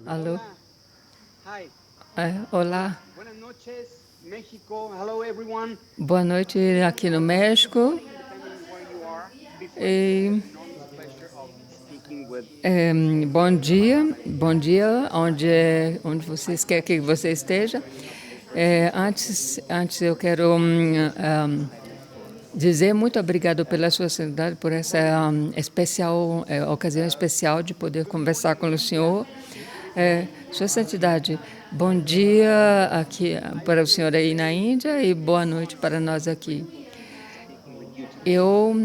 Alô? Hola. Hi. Olá, Buenas noches, México. Hello, everyone. boa noite aqui no Good México. morning, depending where you are. Before I begin, E, the enormous pleasure of speaking with bom dia, onde vocês quer que você esteja. Antes eu quero dizer muito obrigado pela sua sinceridade, por essa ocasião especial de poder conversar com o senhor. Sua Santidade, bom dia aqui para o senhor aí na Índia e boa noite para nós aqui. speaking with you today. Eu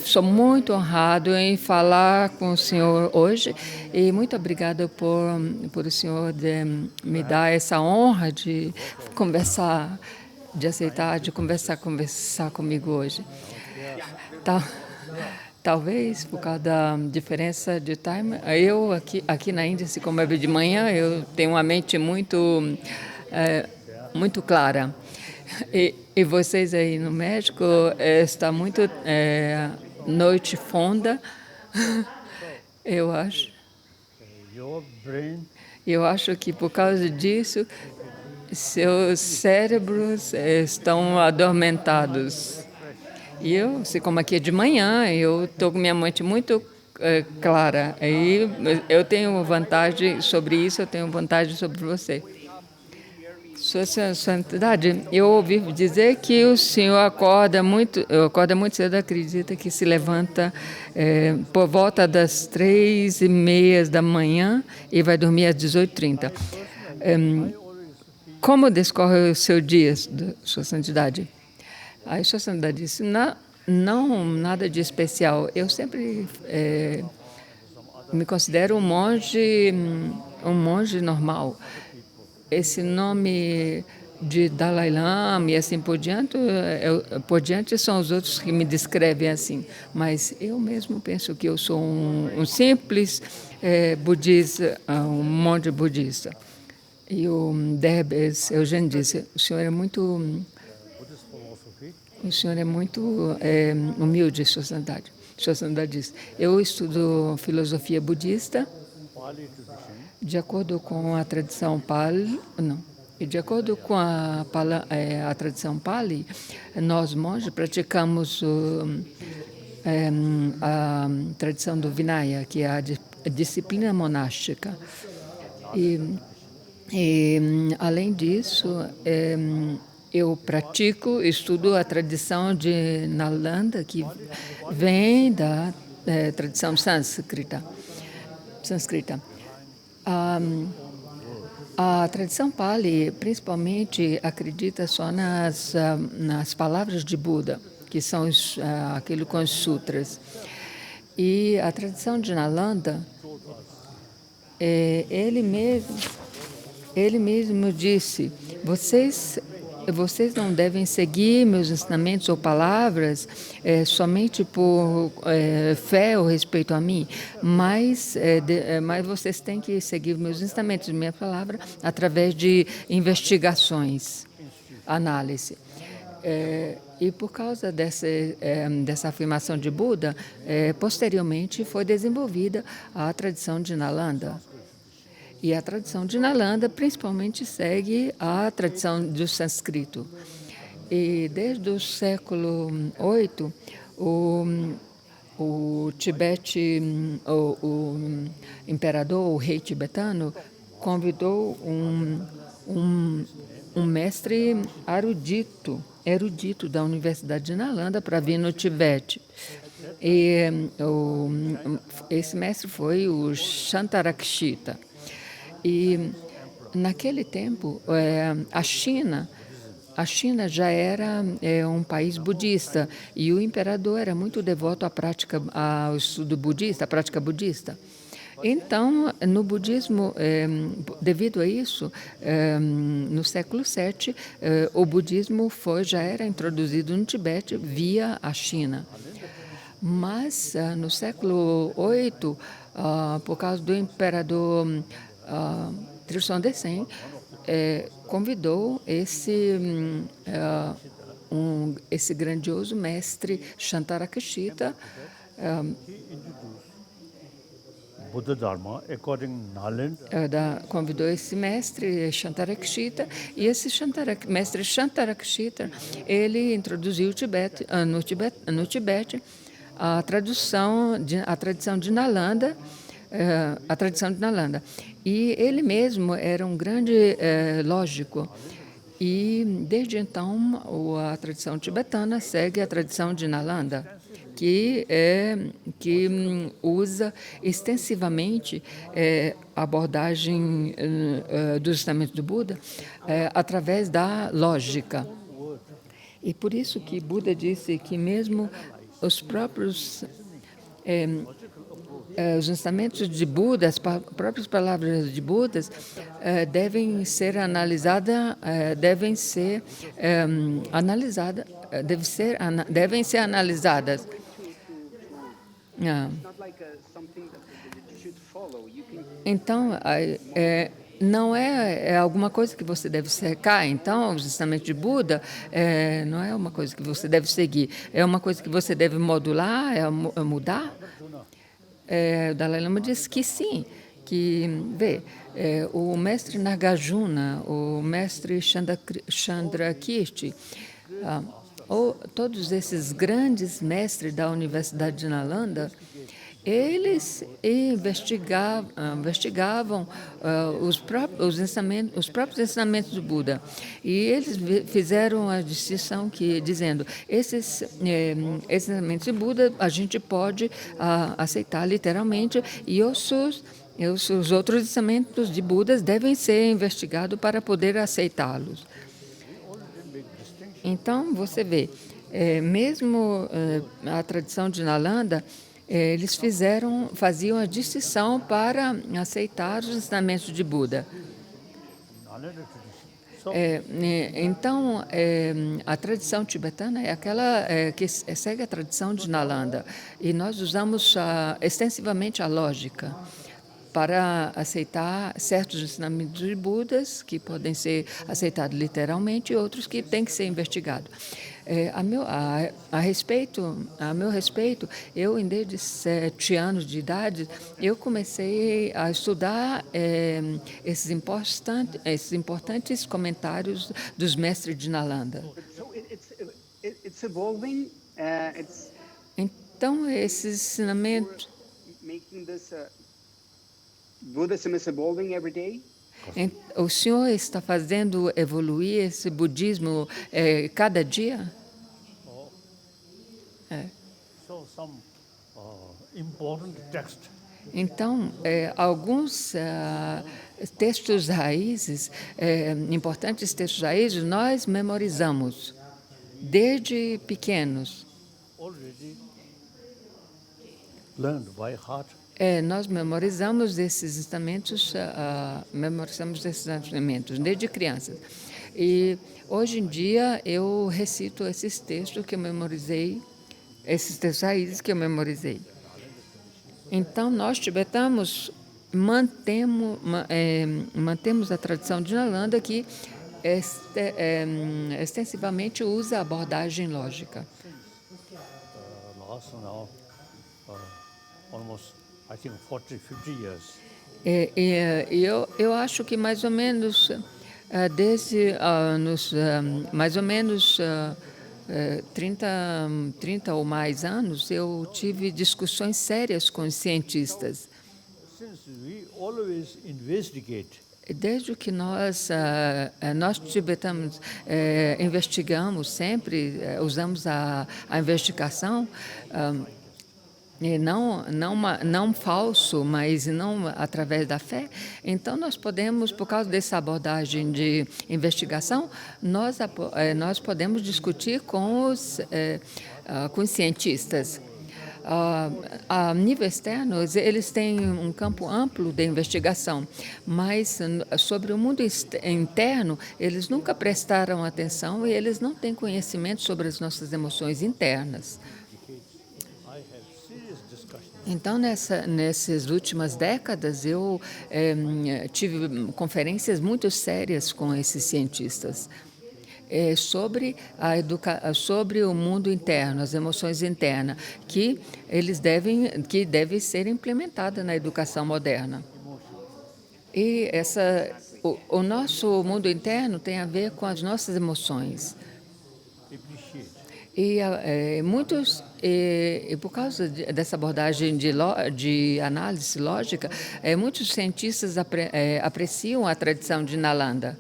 sou muito honrado em falar com o senhor hoje e muito obrigada por o senhor me dar essa honra de conversar, de aceitar, de conversar comigo hoje. Yeah. Tal, talvez por causa da diferença de time, eu aqui na Índia, se como é de manhã, eu tenho uma mente eh, muito clara. E vocês aí no México está muito noite fonda, eu acho. Your brain Eu acho que por causa disso seus cérebros estão adormentados. E eu, se como aqui é de manhã, eu estou com minha mente muito clara. Aí eu tenho vantagem sobre isso, eu tenho vantagem sobre você. Wake up really early in the Sua morning. Santidade, eu ouvi dizer que o senhor acorda muito cedo, acredita que se levanta por volta das 3h30 da manhã e vai dormir às 18h30. I always feel Como discorre o seu dia, Sua Santidade? Aí Sua Santidade disse, não nada de especial. Eu sempre me considero um monge normal. Esse nome de Dalai Lama e assim por diante são os outros que me descrevem assim. Mas eu mesmo penso que eu sou um simples budista, um monge budista. E o Debes Eugênio disse, Buddhist philosophy. o senhor é muito humilde, Sua Santidade. Sua Santidade diz, eu estudo filosofia budista Pali tradition. de acordo com a tradição Pali, não, e de acordo com a tradição Pali, nós monges praticamos a tradição do Vinaya, que é a disciplina monástica. E, além disso, eu pratico, estudo a tradição de Nalanda, que vem da tradição sânscrita. A tradição Pali, principalmente, acredita só nas palavras de Buda, que são aquilo com os sutras. E a tradição de Nalanda, ele mesmo disse: vocês não devem seguir meus ensinamentos ou palavras somente por fé ou respeito a mim, mas vocês têm que seguir meus ensinamentos, minha palavra, através de investigações, análise. E por causa dessa afirmação de Buda, posteriormente foi desenvolvida a tradição de Nalanda. E a tradição de Nalanda principalmente segue a tradição do sânscrito. E desde o século VIII, o Tibete, o imperador, o rei tibetano, convidou um mestre erudito da Universidade de Nalanda para vir no Tibete. E esse mestre foi o Shantarakshita. E naquele tempo, a China já era um país budista e o imperador era muito devoto ao estudo budista, à prática budista. Então, no budismo, devido a isso, no século VII, o budismo já era introduzido no Tibete via a China. Mas no século VIII, por causa do imperador Tristan Detsen, convidou esse grandioso mestre Shantarakshita He introduced Buddha Dharma according Nalanda. Convidou esse mestre Shantarakshita, e esse mestre Shantarakshita, ele introduziu no Tibete a tradição de Nalanda, a tradição de Nalanda. E ele mesmo era um grande lógico. E, desde então, a tradição tibetana segue a tradição de Nalanda, que usa extensivamente a abordagem dos ensinamentos do Buda através da lógica. E por isso que Buda disse que mesmo os próprios os ensinamentos de Buda, as próprias palavras de Buda devem ser analisadas, devem ser analisadas. It's not like something that you should follow. You can Então, não é alguma coisa que você deve cercar. Então, os ensinamentos de Buda não é uma coisa que você deve seguir. É uma coisa que você deve modular, mudar. O Dalai Lama disse que sim, que, o mestre Nagarjuna, o mestre Chandrakirti, todos esses grandes mestres da Universidade de Nalanda, eles investigavam os próprios ensinamentos do Buda. E eles fizeram a distinção dizendo, esses ensinamentos do Buda a gente pode aceitar literalmente, e os outros ensinamentos de Buda devem ser investigados para poder aceitá-los. Então, você vê, mesmo a tradição de Nalanda, eles faziam a distinção para aceitar os ensinamentos de Buda. Nalanda tradition. So, Então, a tradição tibetana é aquela que segue a tradição de Nalanda. E nós usamos extensivamente a lógica para aceitar certos ensinamentos de Budas, que podem ser aceitados literalmente, e outros que têm que ser investigados. A meu respeito, eu, desde 7 anos de idade, eu comecei a estudar esses importantes comentários dos mestres de Nalanda. so it's evolving. It's Então, esses ensinamentos... making this Buddhism is evolving every day. O senhor está fazendo evoluir esse budismo cada dia? so some important text. Então, alguns textos raízes, importantes textos raízes, nós memorizamos desde pequenos. Already learned by heart. Nós memorizamos esses ensinamentos, desde crianças. E hoje em dia eu recito esses textos que eu memorizei, esses textos raízes que eu memorizei. Então, nós tibetanos mantemos a tradição de Nalanda, que extensivamente usa a abordagem lógica. Last now, almost, I think, 40, 50 years. Eu acho que mais ou menos desde mais ou menos 30 ou mais anos, eu tive discussões sérias com os cientistas. Since we always investigate, Desde que nós tibetanos investigamos sempre, usamos a investigação, e não falso, mas não através da fé. Então, nós podemos, por causa dessa abordagem de investigação, nós podemos discutir com os cientistas. A nível externo, eles têm um campo amplo de investigação, mas sobre o mundo interno, eles nunca prestaram atenção e eles não têm conhecimento sobre as nossas emoções internas. I have serious discussions. Então, nessas últimas décadas, eu tive conferências muito sérias com esses cientistas. sobre o mundo interno, as emoções internas, que deve ser implementada na educação moderna. E o nosso mundo interno tem a ver com as nossas emoções. appreciate. E por causa dessa abordagem de análise lógica, muitos cientistas apreciam a tradição de Nalanda.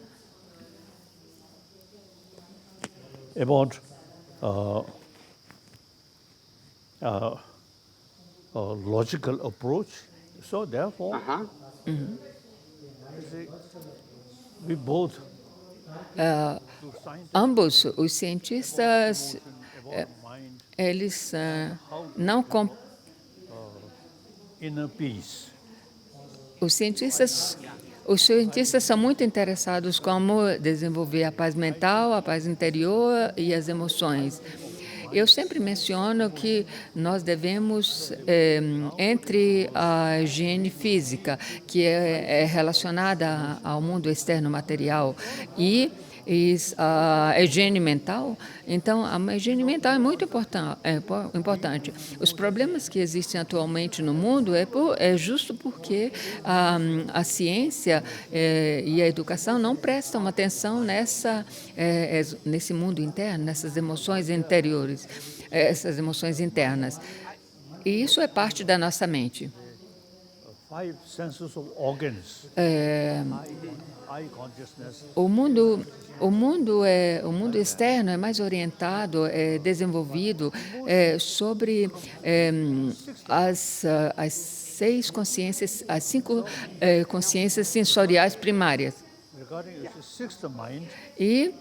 About a logical approach. So therefore, Uh-huh. I say we both to scientists Ambos os cientistas, about mind, eles não com- inner peace. os cientistas são muito interessados como desenvolver a paz mental, a paz interior e as emoções. Eu sempre menciono que nós devemos, entre a higiene física, que é relacionada ao mundo externo material, e a higiene mental, então a higiene mental é muito importante. Os problemas que existem atualmente no mundo é justo porque a ciência e a educação não prestam atenção nesse mundo interno, nessas emoções interiores, essas emoções internas. E isso é parte da nossa mente. 5 senses of organs. Eye consciousness, O mundo externo é mais orientado, desenvolvido sobre as 6 consciências, as 5 consciências sensoriais primárias. regarding the sixth mind, E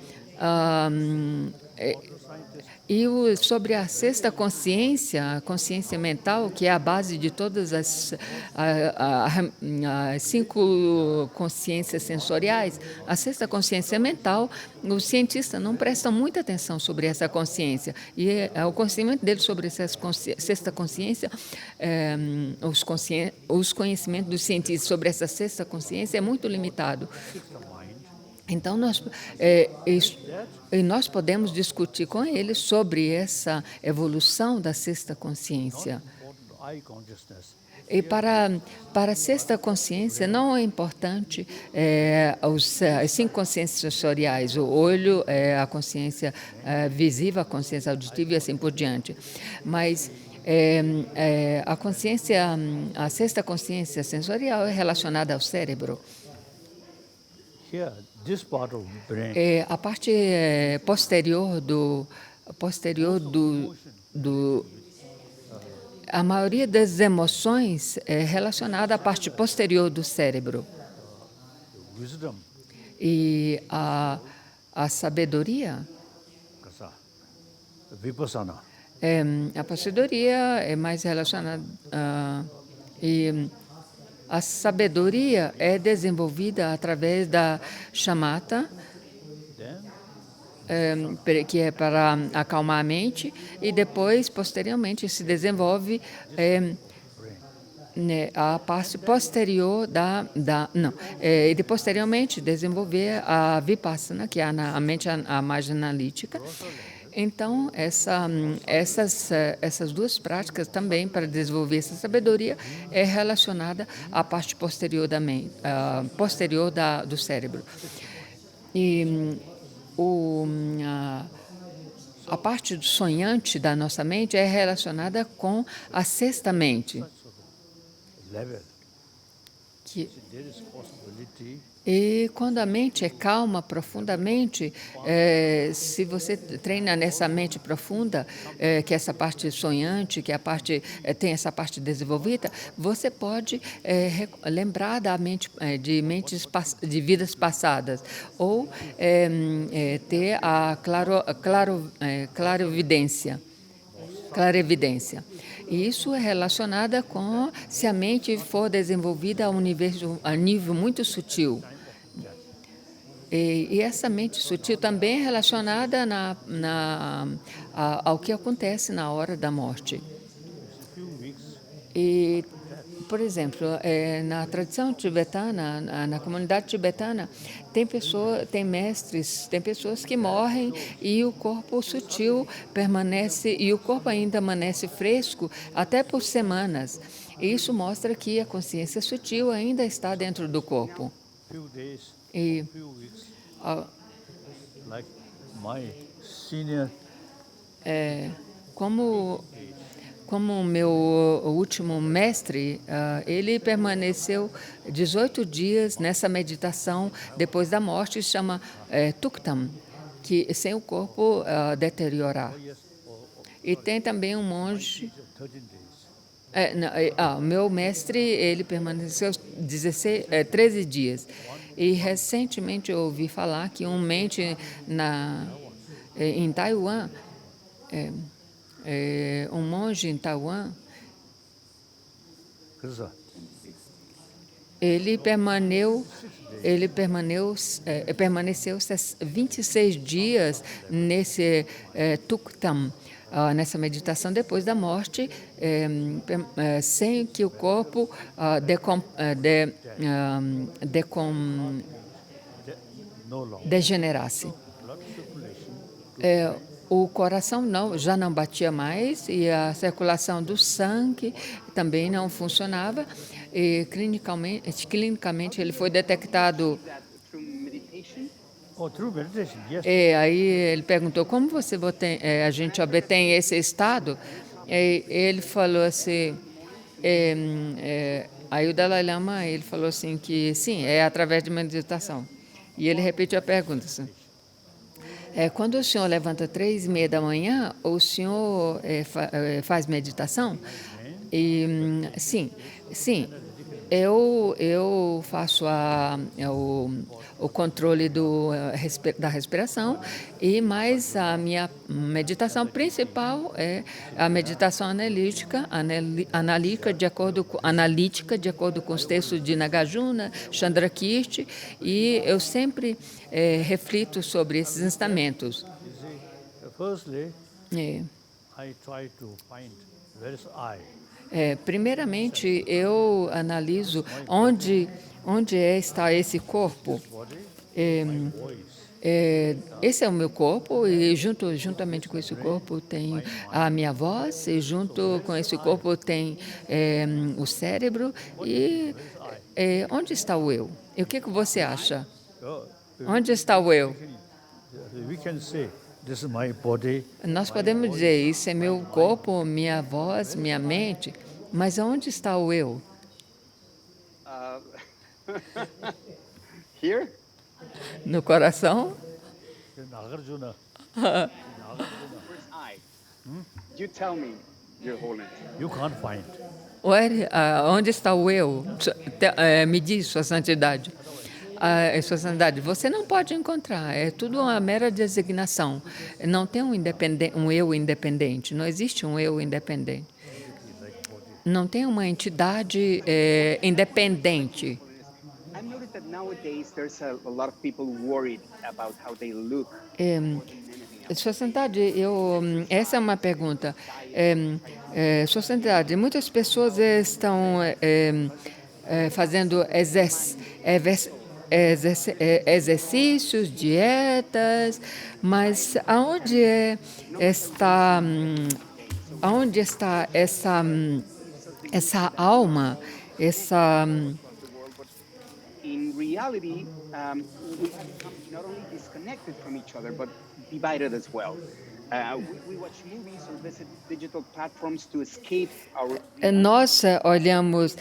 scientists sobre a sexta consciência, a consciência mental, que é a base de todas as 5 consciências sensoriais, a sexta consciência mental, os cientistas não prestam muita atenção sobre essa consciência. E o conhecimento deles sobre essa sexta consciência, os conhecimentos dos cientistas sobre essa sexta consciência é muito limitado. Então, nós podemos discutir com eles sobre essa evolução da sexta consciência. important eye consciousness. E para a sexta consciência não é importante as 5 consciências sensoriais, o olho, a consciência visível, a consciência auditiva e assim por diante. Mas a sexta consciência sensorial é relacionada ao cérebro. Here, this part of the brain, A parte posterior a maioria das emoções é relacionada à parte posterior do cérebro. wisdom, E a sabedoria, kasa, vipassana, a sabedoria é mais relacionada e a sabedoria é desenvolvida através da shamatha, then que é para acalmar a mente, e depois, posteriormente, se desenvolve a parte posterior e posteriormente desenvolver a vipassana, que é a mente a mais analítica. Então, essas 2 práticas também, para desenvolver essa sabedoria, é relacionada à parte posterior da mente, posterior do cérebro. E a parte sonhante da nossa mente é relacionada com a sexta mente. level. Que, There is possibility e quando a mente é calma profundamente, se você treina nessa mente profunda, que é essa parte sonhante, que é a parte tem essa parte desenvolvida, você pode lembrar de vidas passadas ou ter a clarevidência. E isso é relacionada com se a mente for desenvolvida a nível muito sutil. E essa mente sutil também é relacionada ao que acontece na hora da morte. few weeks E por exemplo, na tradição tibetana, na comunidade tibetana, tem mestres, tem pessoas que morrem e o corpo sutil permanece, e o corpo ainda permanece fresco até por semanas. E isso mostra que a consciência sutil ainda está dentro do corpo. Few days, E few weeks, ah, like my senior como o meu último mestre, ele permaneceu 18 dias nessa meditação depois da morte, chama Tuktam, que sem o corpo deteriorar. E tem também um monge. 13 days. O meu mestre, ele permaneceu 13 dias. E recentemente eu ouvi falar que um mente em Taiwan, um monge em Taiwan, Krishna. ele permaneceu 26 dias nesse Tuktam, nessa meditação depois da morte, sem que o corpo No longer. degenerasse. Blood circulation O coração já não batia mais e a circulação do sangue também não funcionava. E clinicamente ele foi detectado. That through meditation. through meditation, yes. Aí ele perguntou como a gente obtém esse estado. Ele falou assim, aí o Dalai Lama ele falou assim que sim, é através de meditação. E ele repetiu a pergunta assim, quando o senhor levanta 3:30 da manhã, o senhor faz meditação? E sim, eu faço o controle da respiração, mas a minha meditação principal é a meditação analítica de acordo com os textos de Nagarjuna, Chandrakirti, e eu sempre reflito sobre esses ensinamentos. You see, firstly, É. I try to find where is I. Primeiramente, eu analiso onde está esse corpo. Body, voice. Esse é o meu corpo e juntamente com esse corpo tem a minha voz e junto com esse corpo tem o cérebro e onde está o eu? E o que você acha? Onde está o eu? We can say, this is my body. Nós podemos dizer, isso é meu corpo, minha voz, minha mente, mas onde está o eu? Here? No coração? Nagarjuna, Where's I? You tell me, Your Holiness. you can't find. Onde está o eu? Me diz, Sua Santidade. Sua Santidade, você não pode encontrar, é tudo uma mera designação. Não tem um eu independente, não existe um eu independente. Não tem uma entidade independente. I've noticed that nowadays there's a lot of people worried about how they look. Sua Santidade, essa é uma pergunta. Sua Santidade, muitas pessoas estão fazendo exercícios, dietas, mas aonde está essa alma, essa In reality, we have become not only disconnected from each other, but divided as well. We watch movies or visit digital platforms to escape our... Nós olhamos,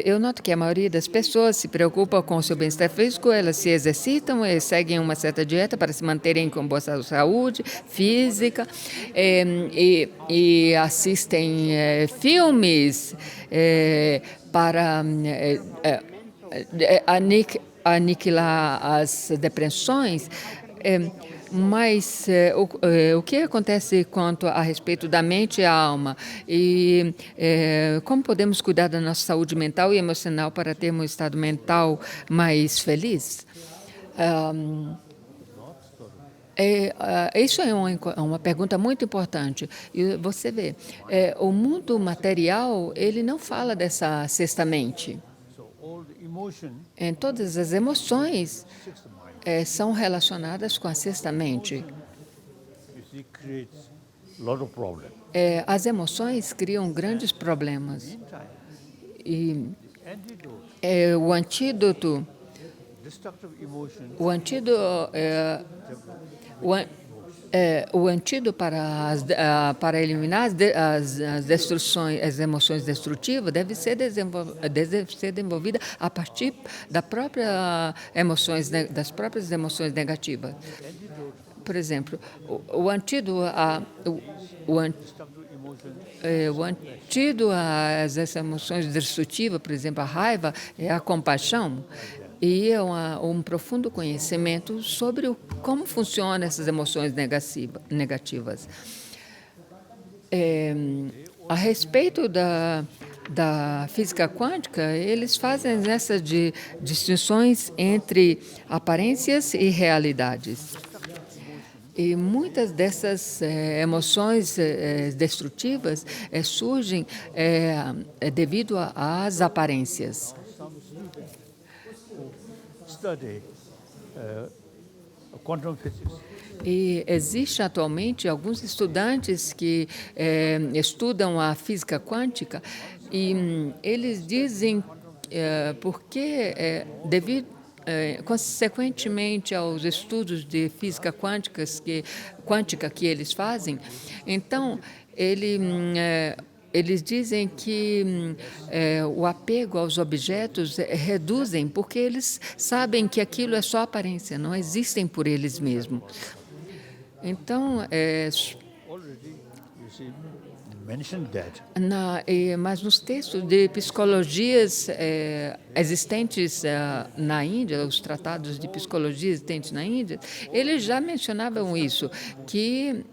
eu noto que a maioria das pessoas se preocupa com o seu bem-estar físico, elas se exercitam, seguem uma certa dieta para se manterem com boa saúde física e assistem filmes para aniquilar as depressões. Mas o que acontece quanto a respeito da mente e a alma? E como podemos cuidar da nossa saúde mental e emocional para termos um estado mental mais feliz? Isso é uma pergunta muito importante. E você vê, o mundo material, ele não fala dessa sexta mente. So all the emotion Em todas as emoções sixth mind. são relacionadas com a sexta mente. You see, creates a lot of problem. As emoções criam grandes problemas. Meantime, E antidote, o antídoto, destructive emotion, o antídoto, o, an- o antídoto para eliminar as destruções, as emoções destrutivas deve ser desenvolvida a partir das próprias emoções negativas. Por exemplo, o antídoto destructive emotion, o antídoto às emoções destrutivas, por exemplo, a raiva, é a compaixão. E é um profundo conhecimento sobre como funcionam essas emoções negativas. A respeito da física quântica, eles fazem essas distinções entre aparências e realidades. E muitas dessas emoções destrutivas surgem devido às aparências. some students who study quantum physics, E existe atualmente alguns estudantes que estudam a física quântica e eles dizem porque devido consequentemente aos estudos de física quântica que eles fazem, então eles dizem que o apego aos objetos reduzem porque eles sabem que aquilo é só aparência, não existem por eles mesmos. Então, already, you see, mentioned that. mas nos textos de psicologias existentes na Índia, os tratados de psicologia existentes na Índia, eles já mencionavam isso, que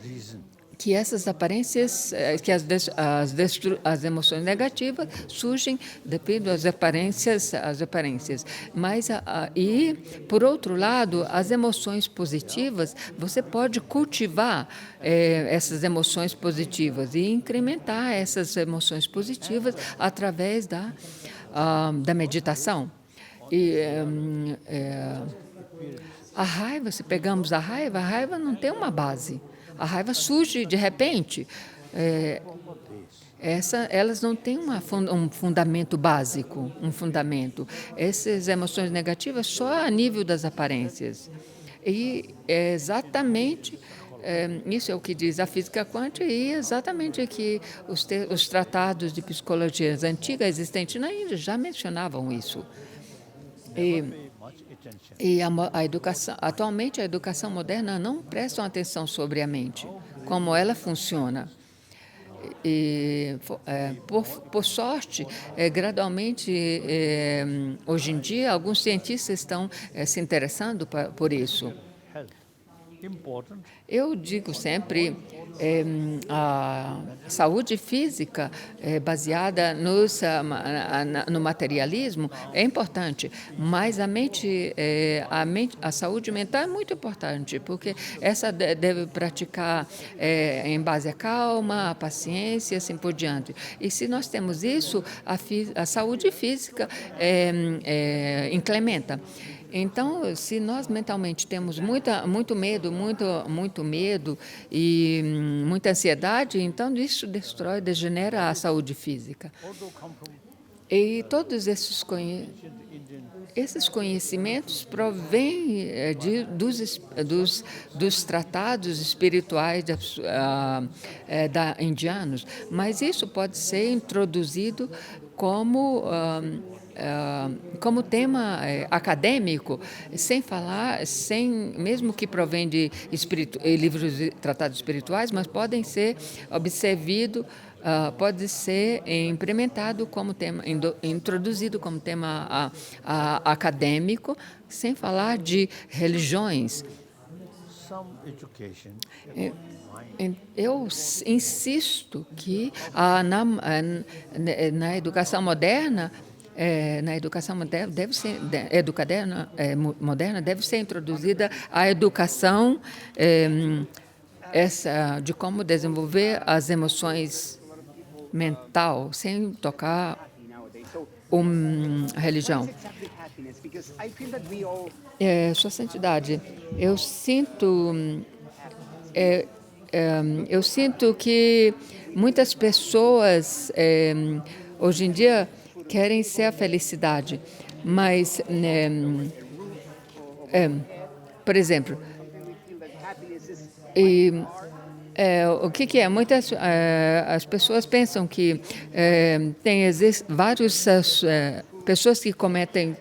Reason. que essas aparências, que as emoções negativas surgem devido às aparências. Mas, e, por outro lado, as emoções positivas, você pode cultivar essas emoções positivas e incrementar essas emoções positivas através da meditação. E a raiva, se pegamos a raiva não tem uma base. A raiva surge de repente. Elas não têm um fundamento básico, um fundamento. Essas emoções negativas só a nível das aparências. E é exatamente isso é o que diz a física quântica e exatamente que os tratados de psicologia antiga existentes na Índia já mencionavam isso. E, Pay much attention. e a educação, atualmente a educação moderna não presta atenção sobre a mente, como ela funciona. E, por sorte, gradualmente, hoje em dia, alguns cientistas estão se interessando por isso. Health. Important. Eu digo sempre, a saúde física baseada no materialismo é importante, mas a saúde mental é muito importante, porque essa deve praticar em base à calma, à paciência, assim por diante. E se nós temos isso, a saúde física incrementa. Então, se nós mentalmente temos muito medo e muita ansiedade, então isso degenera a saúde física. Although come from E todos esses Indian conhecimentos provêm dos tratados espirituais indianos, mas isso pode ser introduzido como tema acadêmico, mesmo que provém de livros e tratados espirituais, mas podem ser observados, pode ser implementado como tema, introduzido como tema acadêmico, sem falar de religiões. some education. Eu insisto que na educação moderna na educação moderna moderna deve ser introduzida a educação essa de como desenvolver as emoções mental sem tocar nowadays. So a what religião. is exactly happiness? Because I feel that we all Sua Santidade, eu sinto que muitas pessoas hoje em dia querem ser a felicidade, mas, por exemplo, sometimes we feel that happiness is e, o que é? As pessoas pensam que existem vários pessoas que cometem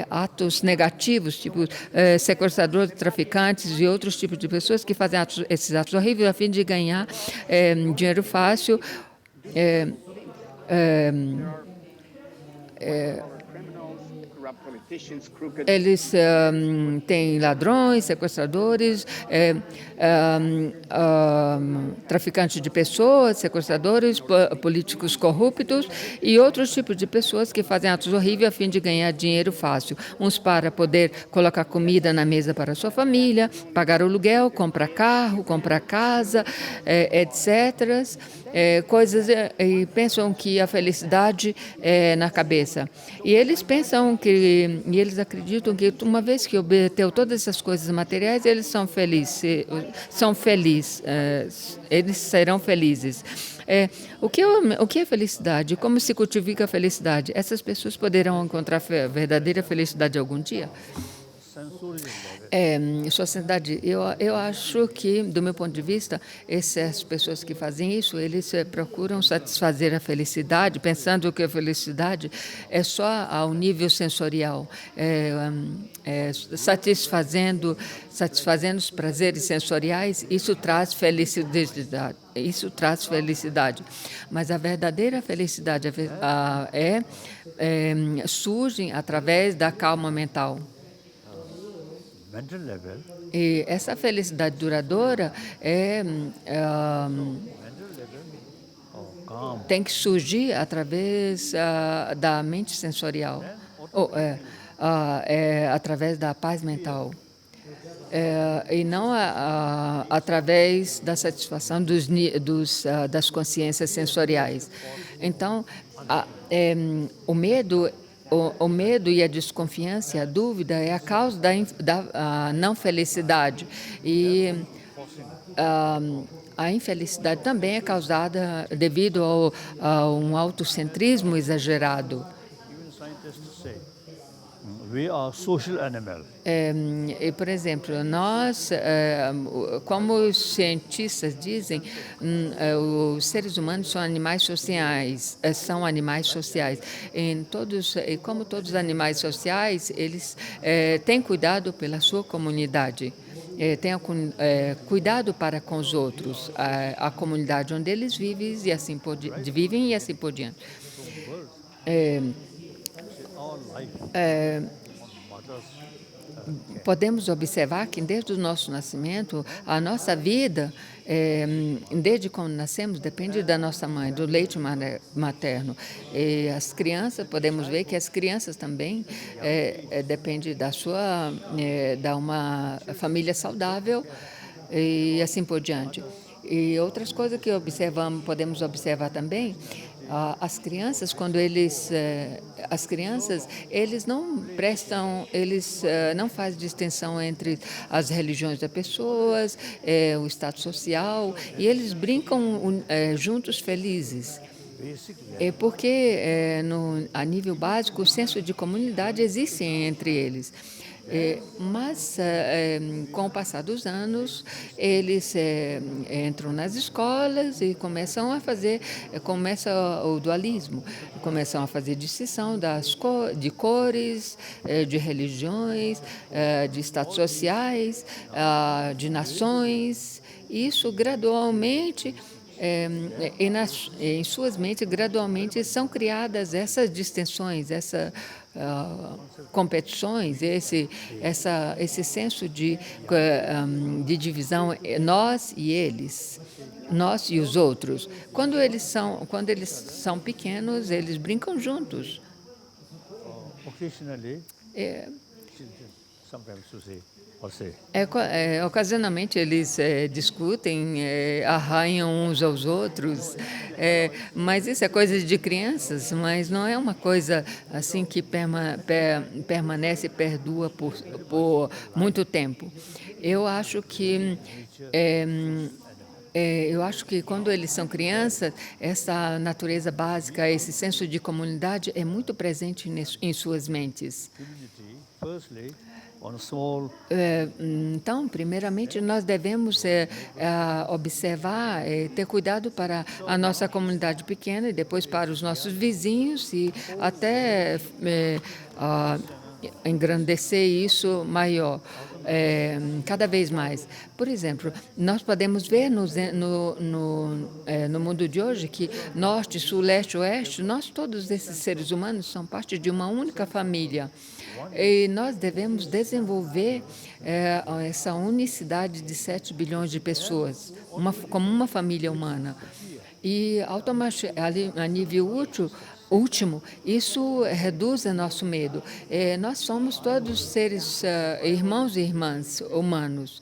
atos negativos, tipo sequestradores, traficantes e outros tipos de pessoas que fazem esses atos horríveis a fim de ganhar dinheiro fácil. criminals, corrupt politicians, crooked. Eles têm ladrões, sequestradores, traficantes de pessoas, sequestradores, políticos corruptos e outros tipos de pessoas que fazem atos horríveis a fim de ganhar dinheiro fácil. Uns para poder colocar comida na mesa para a sua família, pagar o aluguel, comprar carro, comprar casa, etc. E pensam que a felicidade é na cabeça. E eles acreditam que uma vez que obteu todas essas coisas materiais, eles são felizes, eles serão felizes. O que é felicidade? Como se cultiva a felicidade? Essas pessoas poderão encontrar a verdadeira felicidade algum dia? Sua Santidade, eu acho que, do meu ponto de vista, essas pessoas que fazem isso, eles procuram satisfazer a felicidade, pensando que a felicidade é só ao nível sensorial, satisfazendo os prazeres sensoriais, isso traz felicidade. Mas a verdadeira felicidade surge através da calma mental. Mental level, E essa felicidade duradoura calm. tem que surgir através da mente sensorial, através da paz mental. E não através da satisfação das consciências sensoriais. Então, o medo e a desconfiança, a dúvida é a causa da não felicidade. E a infelicidade também é causada devido a um autocentrismo exagerado. Even scientists say we are social animal. Por exemplo, nós, como os cientistas dizem, os seres humanos são animais sociais, E como todos os animais sociais, eles têm cuidado pela sua comunidade. Tenham cuidado para com os outros, a comunidade onde eles vivem e assim por diante. Our life, mothers, Podemos observar que desde o nosso nascimento, a nossa vida, desde quando nascemos, depende da nossa mãe, do leite materno. E as crianças, podemos ver que as crianças também dependem da uma família saudável e assim por diante. E outras coisas que podemos observar também, as crianças, eles não fazem distinção entre as religiões das pessoas, o estado social, e eles brincam juntos felizes. Porque a nível básico o senso de comunidade existe entre eles. Mas, com o passar dos anos, eles entram nas escolas e começa o dualismo, começam a fazer distinção de cores, de religiões, de estados sociais, de nações. Isso gradualmente em suas mentes, gradualmente, são criadas essas distinções, essas competições, esse senso de divisão, nós e eles, nós e os outros. Quando eles são pequenos, eles brincam juntos. occasionally, É, children sometimes to say or say. Ocasionalmente eles discutem, arranham uns aos outros, mas isso é coisa de crianças, mas não é uma coisa assim que permanece e perdura por muito tempo. Eu acho que é, eu acho que quando eles são crianças, essa natureza básica, esse senso de comunidade é muito presente em suas mentes. Community, firstly, on a small Então, primeiramente, nós devemos observar, ter cuidado para a nossa comunidade pequena e depois para os nossos vizinhos e até engrandecer isso maior. Cada vez mais. Por exemplo, nós podemos ver no mundo de hoje que norte, sul, leste, oeste, nós todos esses seres humanos são parte de uma única família. E nós devemos desenvolver essa unicidade de 7 bilhões de pessoas, como uma família humana. E a nível último, isso reduz o nosso medo. Nós somos todos seres, irmãos e irmãs humanos.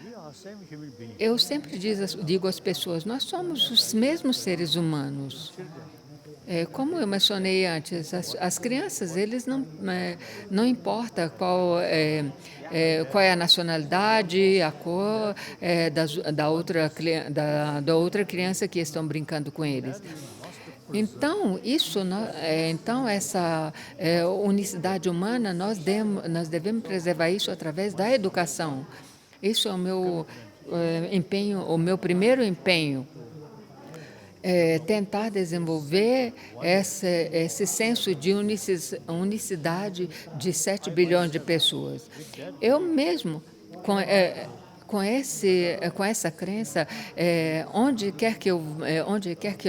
we are same human beings. Eu sempre digo às pessoas, nós somos os mesmos seres humanos. Como eu mencionei antes, as crianças, eles não importa qual é a nacionalidade, a cor da outra criança que estão brincando com eles. Então, essa unicidade humana, nós devemos preservar isso através da educação. Isso é o meu empenho, o meu primeiro empenho. Tentar desenvolver esse senso de unicidade de 7 bilhões de pessoas. Eu mesmo, com essa crença, onde quer que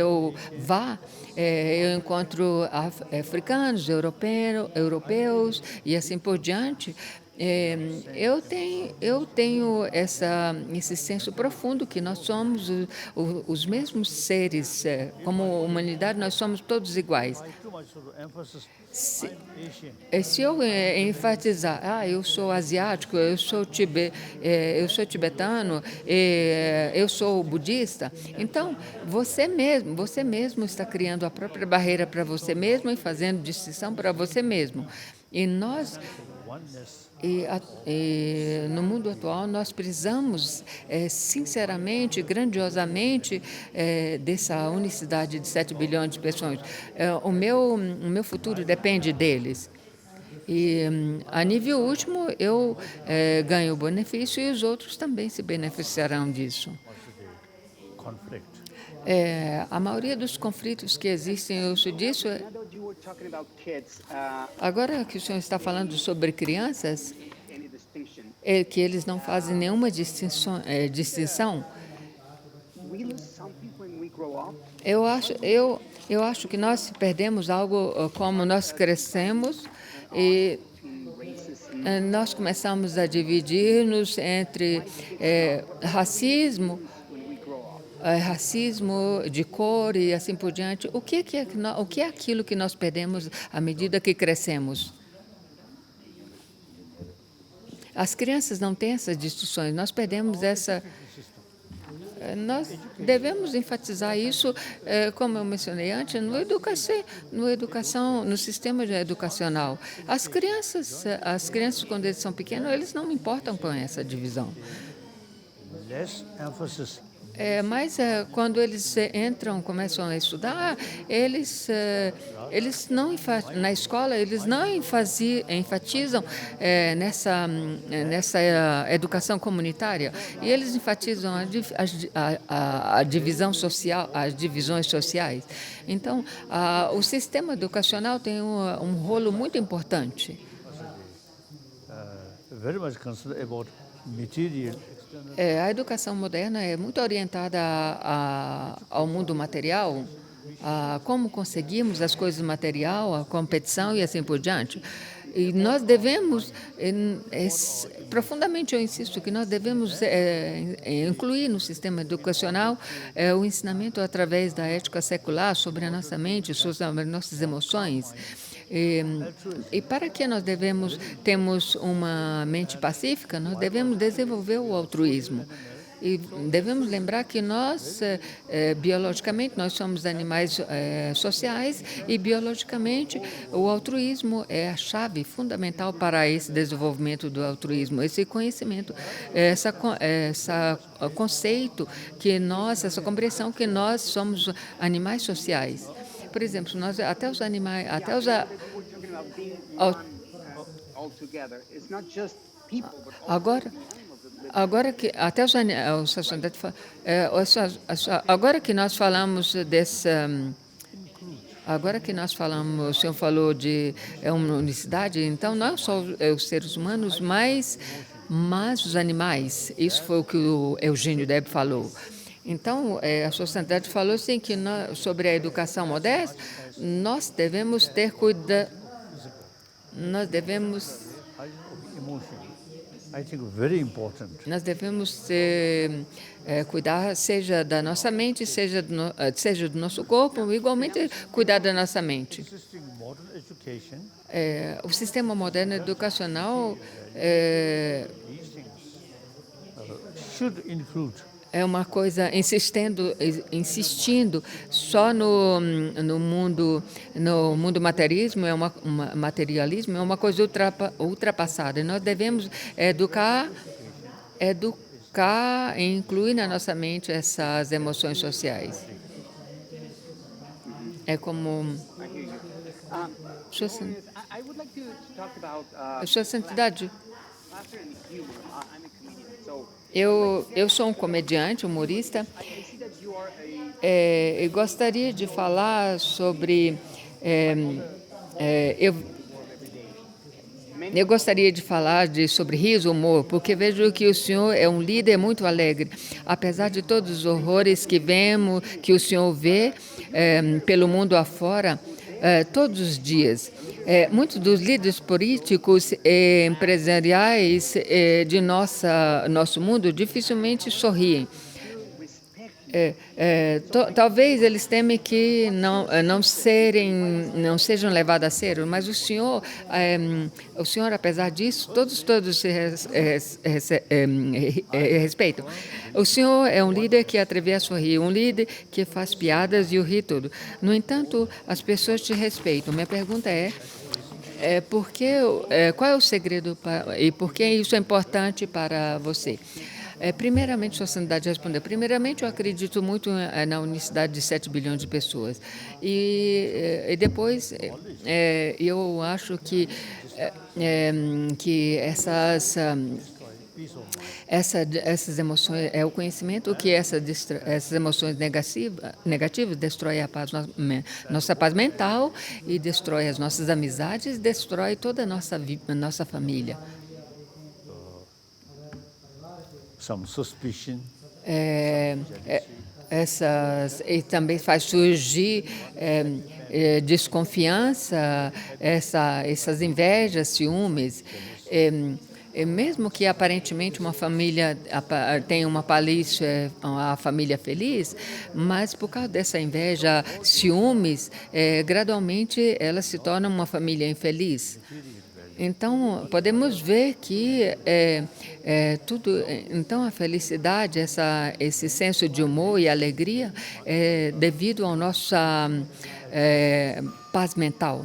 eu vá, eu encontro africanos, europeus e assim por diante. Eu tenho esse senso profundo que nós somos os mesmos seres, como humanidade, nós somos todos iguais. Too much sort of emphasis. Se, I'm Asian. se eu enfatizar, eu sou asiático, eu sou tibetano, eu sou budista, então você mesmo está criando a própria barreira para você mesmo e fazendo distinção para você mesmo. E nós Oneness. no mundo atual, nós precisamos, sinceramente, grandiosamente, dessa unicidade de 7 bilhões de pessoas. O meu futuro depende deles. E, a nível último, eu ganho benefício e os outros também se beneficiarão disso. Conflict. A maioria dos conflitos que existem, eu uso disso. Now that you were talking about kids, Agora que o senhor está falando sobre crianças, any distinction, que eles não fazem nenhuma distinção, we lose something when we grow up. eu acho que nós perdemos algo como nós crescemos e In racism, nós começamos a dividir-nos entre racismo, when we grow up. racismo de cor e assim por diante. O que é aquilo que nós perdemos à medida que crescemos? As crianças não têm essas distinções. Nós perdemos essa. Nós devemos enfatizar isso, como eu mencionei antes, no sistema educacional. As crianças, quando eles são pequenos, eles não importam com essa divisão. Less emphasis. Mas quando eles começam a estudar, eles não na escola eles não enfatizam nessa educação comunitária e eles enfatizam a divisão social, as divisões sociais. Então, o sistema educacional tem um rolo muito importante. Very much concerned about material. A educação moderna é muito orientada ao mundo material, a como conseguimos as coisas material, a competição e assim por diante. E nós devemos, profundamente eu insisto, que nós devemos incluir no sistema educacional o ensinamento através da ética secular sobre a nossa mente, sobre as nossas emoções. E para que nós temos uma mente pacífica, nós devemos desenvolver o altruísmo. E devemos lembrar que nós, biologicamente, nós somos animais sociais e, biologicamente, o altruísmo é a chave fundamental para esse desenvolvimento do altruísmo, esse conhecimento, essa conceito que nós, essa compreensão que nós somos animais sociais. Por exemplo, nós, até os animais, até os, We're talking about being al- one all together. It's not just people, but also agora, the animals that live. agora que até agora que nós falamos dessa agora que nós falamos, o senhor falou de uma unicidade, então não só os seres humanos, mas os animais. Isso foi o que o Eugênio Deb falou. Então, a sociedade falou assim que sobre a educação modesta, nós devemos ter cuidado, nós devemos Emotion. I think very important. Nós devemos cuidar, seja da nossa mente, seja do nosso corpo, igualmente cuidar da nossa mente. Existing modern education, O sistema moderno educacional these things should include é uma coisa insistindo só no mundo materialismo, materialismo é uma coisa ultrapassada. E nós devemos educar e incluir na nossa mente essas emoções sociais. É como I hear you. Sua San- Holiness, I would like to talk about Sua Santidade. laughter and humor. I'm a comedian, so Eu sou um comediante, humorista, I see that you are eu gostaria de falar sobre. Eu gostaria de falar sobre riso e humor, porque vejo que o senhor é um líder muito alegre. Apesar de todos os horrores que vemos, que o senhor vê pelo mundo afora, todos os dias. Muitos dos líderes políticos e empresariais de nosso mundo dificilmente sorriem. Talvez eles temem que não sejam levados a sério, mas o senhor, apesar disso, todos se respeitam. O senhor é um líder que atreve a sorrir, um líder que faz piadas e o ri tudo. No entanto, as pessoas te respeitam. Minha pergunta qual é o segredo e por que isso é importante para você? Primeiramente, Sua Santidade respondeu. Primeiramente, eu acredito muito na unicidade de 7 bilhões de pessoas. E depois, eu acho que essas emoções, o conhecimento que essas emoções negativas destroem a paz, nossa paz mental e destrói as nossas amizades, destrói toda a nossa família. some suspicion, E também faz surgir desconfiança, essas invejas, ciúmes. Mesmo que aparentemente uma família tenha a família feliz, mas por causa dessa inveja, ciúmes, gradualmente ela se torna uma família infeliz. Então, podemos ver que então a felicidade, esse senso de humor e alegria é devido à nossa paz mental.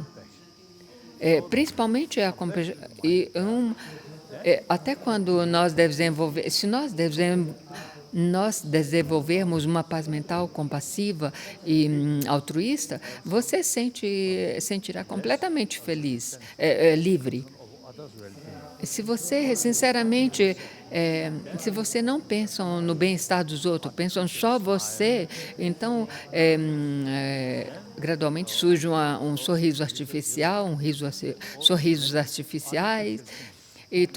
Principalmente até quando nós desenvolvermos uma paz mental compassiva e altruísta, você sentirá completamente feliz, livre. Se você, sinceramente, se você não pensa no bem-estar dos outros, pensam só você, então gradualmente surge um sorriso artificial, sorrisos artificiais. E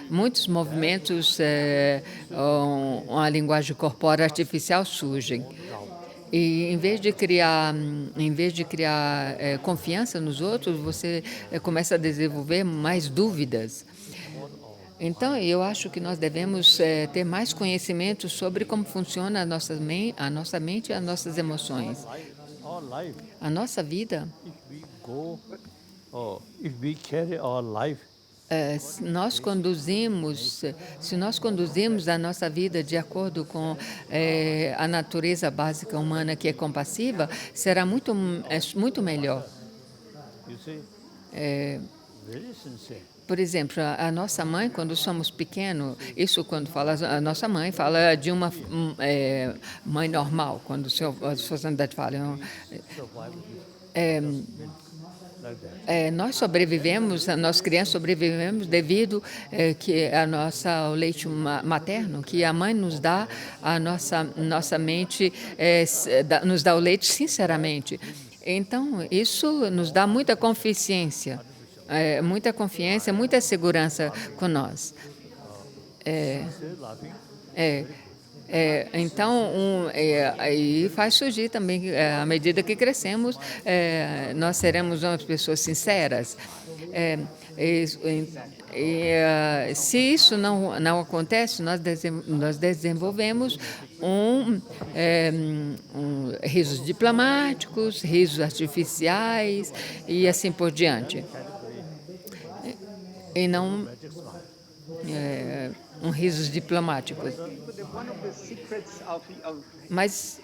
muitos movimentos, uma linguagem corpórea artificial surgem. E em vez de criar confiança nos outros, você começa a desenvolver mais dúvidas. Então, eu acho que nós devemos ter mais conhecimento sobre como funciona a nossa mente e as nossas emoções. our life, A nossa vida, if we go, if we carry our life Se nós conduzimos a nossa vida de acordo com a natureza básica humana que é compassiva, será muito melhor. you see, very sincere. Por exemplo, a nossa mãe, quando somos pequenos, isso quando fala, a nossa mãe fala de uma mãe normal, quando a sociedade fala. Survive like that. Nós sobrevivemos, nós crianças sobrevivemos devido que o leite materno, que a mãe nos dá, a nossa mente nos dá o leite sinceramente. Então, isso nos dá muita confiança, muita segurança com nós. Sincere laughing. Então, aí faz surgir também, à medida que crescemos, nós seremos umas pessoas sinceras. Se isso não acontece, nós desenvolvemos risos diplomáticos, risos artificiais e assim por diante. E não risos diplomáticos. One of the secrets of Mas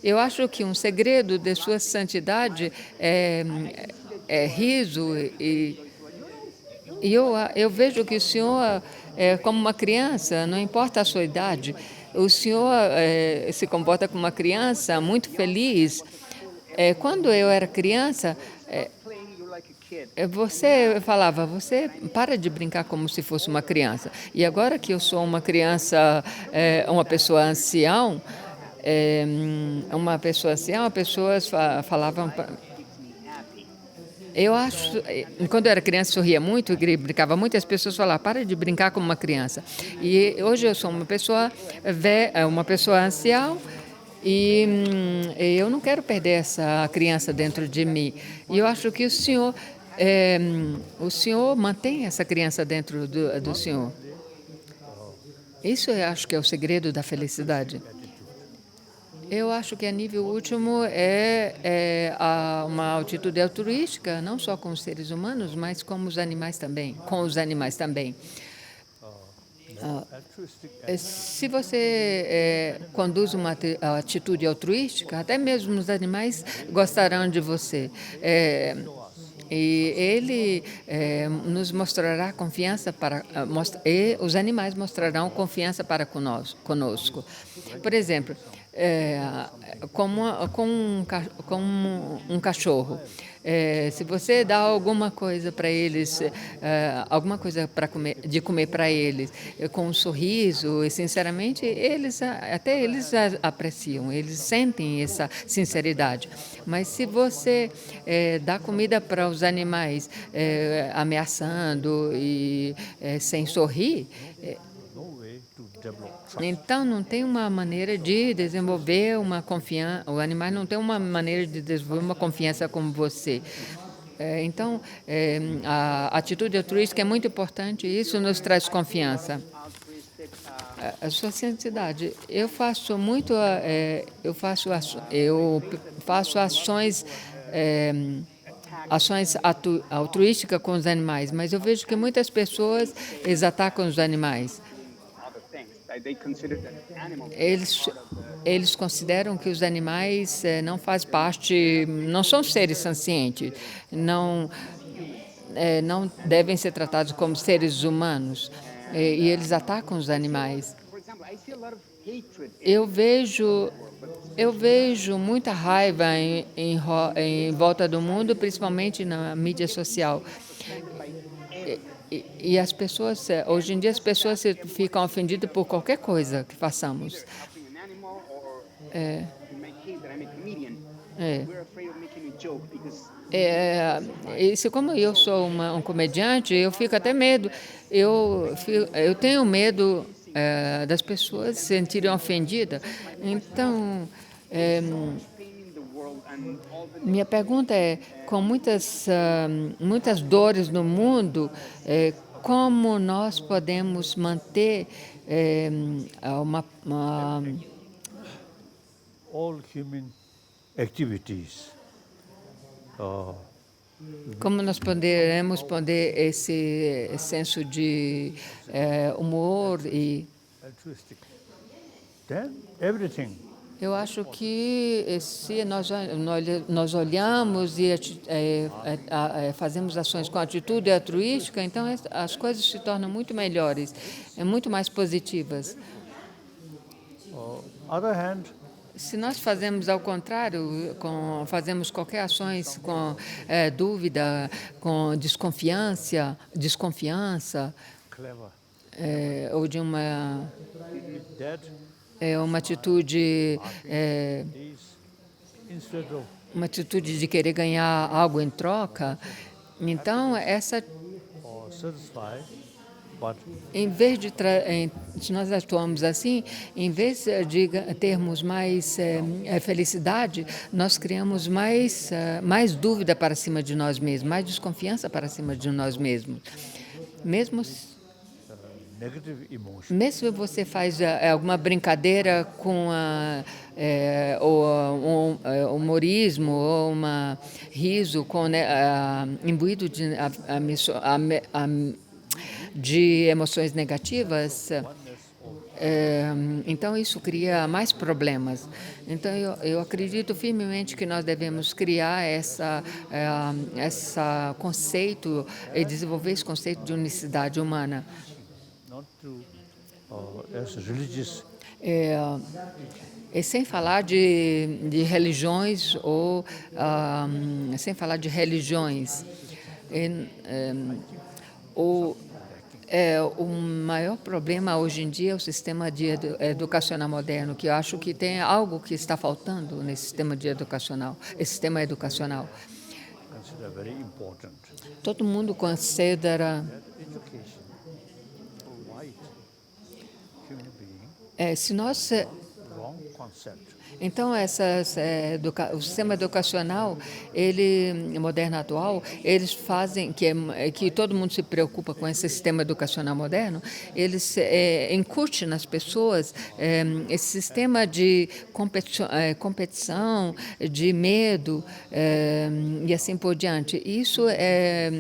eu acho que um segredo de sua santidade é riso e eu vejo que o senhor é como uma criança, não importa a sua idade, o senhor se comporta como uma criança muito feliz. Quando eu era criança, playing, you're like a kid. você falava, você para de brincar como se fosse uma criança. E agora que eu sou uma criança, uma pessoa anciã, as pessoas falavam. Makes me happy. Eu acho, quando eu era criança, sorria muito e brincava muito, e as pessoas falavam, para de brincar como uma criança. E hoje eu sou uma pessoa anciã e eu não quero perder essa criança dentro de mim. E eu acho que o senhor mantém essa criança dentro do senhor. Isso eu acho que é o segredo da felicidade. Eu acho que a nível último uma atitude altruística, não só com os seres humanos, mas com os animais também. Altruistic Se você conduz uma atitude altruística, até mesmo os animais gostarão de você. E ele nos mostrará confiança e os animais mostrarão confiança para conosco. Por exemplo, como um cachorro. Se você dá alguma coisa para eles, alguma coisa de comer para eles, com um sorriso, e sinceramente, eles apreciam, eles sentem essa sinceridade. Mas se você dá comida para os animais ameaçando e sem sorrir, no way to develop trust. então não tem uma maneira de desenvolver uma confiança, o animal não tem uma maneira de desenvolver uma confiança com você. Então, a atitude altruística é muito importante e isso nos traz confiança. Altruistic, A sua santidade, eu faço ações altruísticas com os animais, mas eu vejo que muitas pessoas eles atacam os animais. other things. They consider that animals Eles consideram que os animais não fazem parte, não são seres sencientes, não devem ser tratados como seres humanos, e eles atacam os animais. For example, I see a lot of hatred Eu vejo muita raiva em volta do mundo, principalmente na mídia social. E as pessoas, hoje em dia, as pessoas ficam ofendidas por qualquer coisa que façamos. helping an animal or in my case that I'm a comedian. We're afraid of making a joke because Como eu sou um comediante, eu fico até medo. Eu tenho medo das pessoas se sentirem ofendidas. Então, pain in the world and all the minha pergunta é, com muitas dores no mundo, como nós podemos manter All human activities Como nós poderemos poder esse senso de humor e altruistic, then everything eu acho que se nós olhamos e fazemos ações com atitude altruística, então as coisas se tornam muito melhores, muito mais positivas. other hand, Se nós fazemos ao contrário, fazemos qualquer ações com dúvida, com desconfiança clever. ou de uma That uma atitude is instead of uma atitude de querer ganhar algo em troca, então essa or satisfy, but em vez de se nós atuamos assim, em vez de termos mais felicidade, nós criamos mais dúvida para cima de nós mesmos, mais desconfiança para cima de nós mesmos. negative emotion. Mesmo se você faz alguma brincadeira com humorismo ou riso com, imbuído de emoções negativas, então isso cria mais problemas. Então eu acredito firmemente que nós devemos criar essa conceito e desenvolver esse conceito de unicidade humana. Not to as religious E sem falar de religiões ou sem falar de religiões. O maior problema hoje em dia é o sistema educacional moderno, que eu acho que tem algo que está faltando nesse sistema sistema educacional. consider very important. Todo mundo considera Education for white human being, se nós wrong concept. então o sistema educacional moderno atual, eles fazem que todo mundo se preocupa com esse sistema educacional moderno, eles incutem nas pessoas esse sistema de competição, de medo e assim por diante. Isso é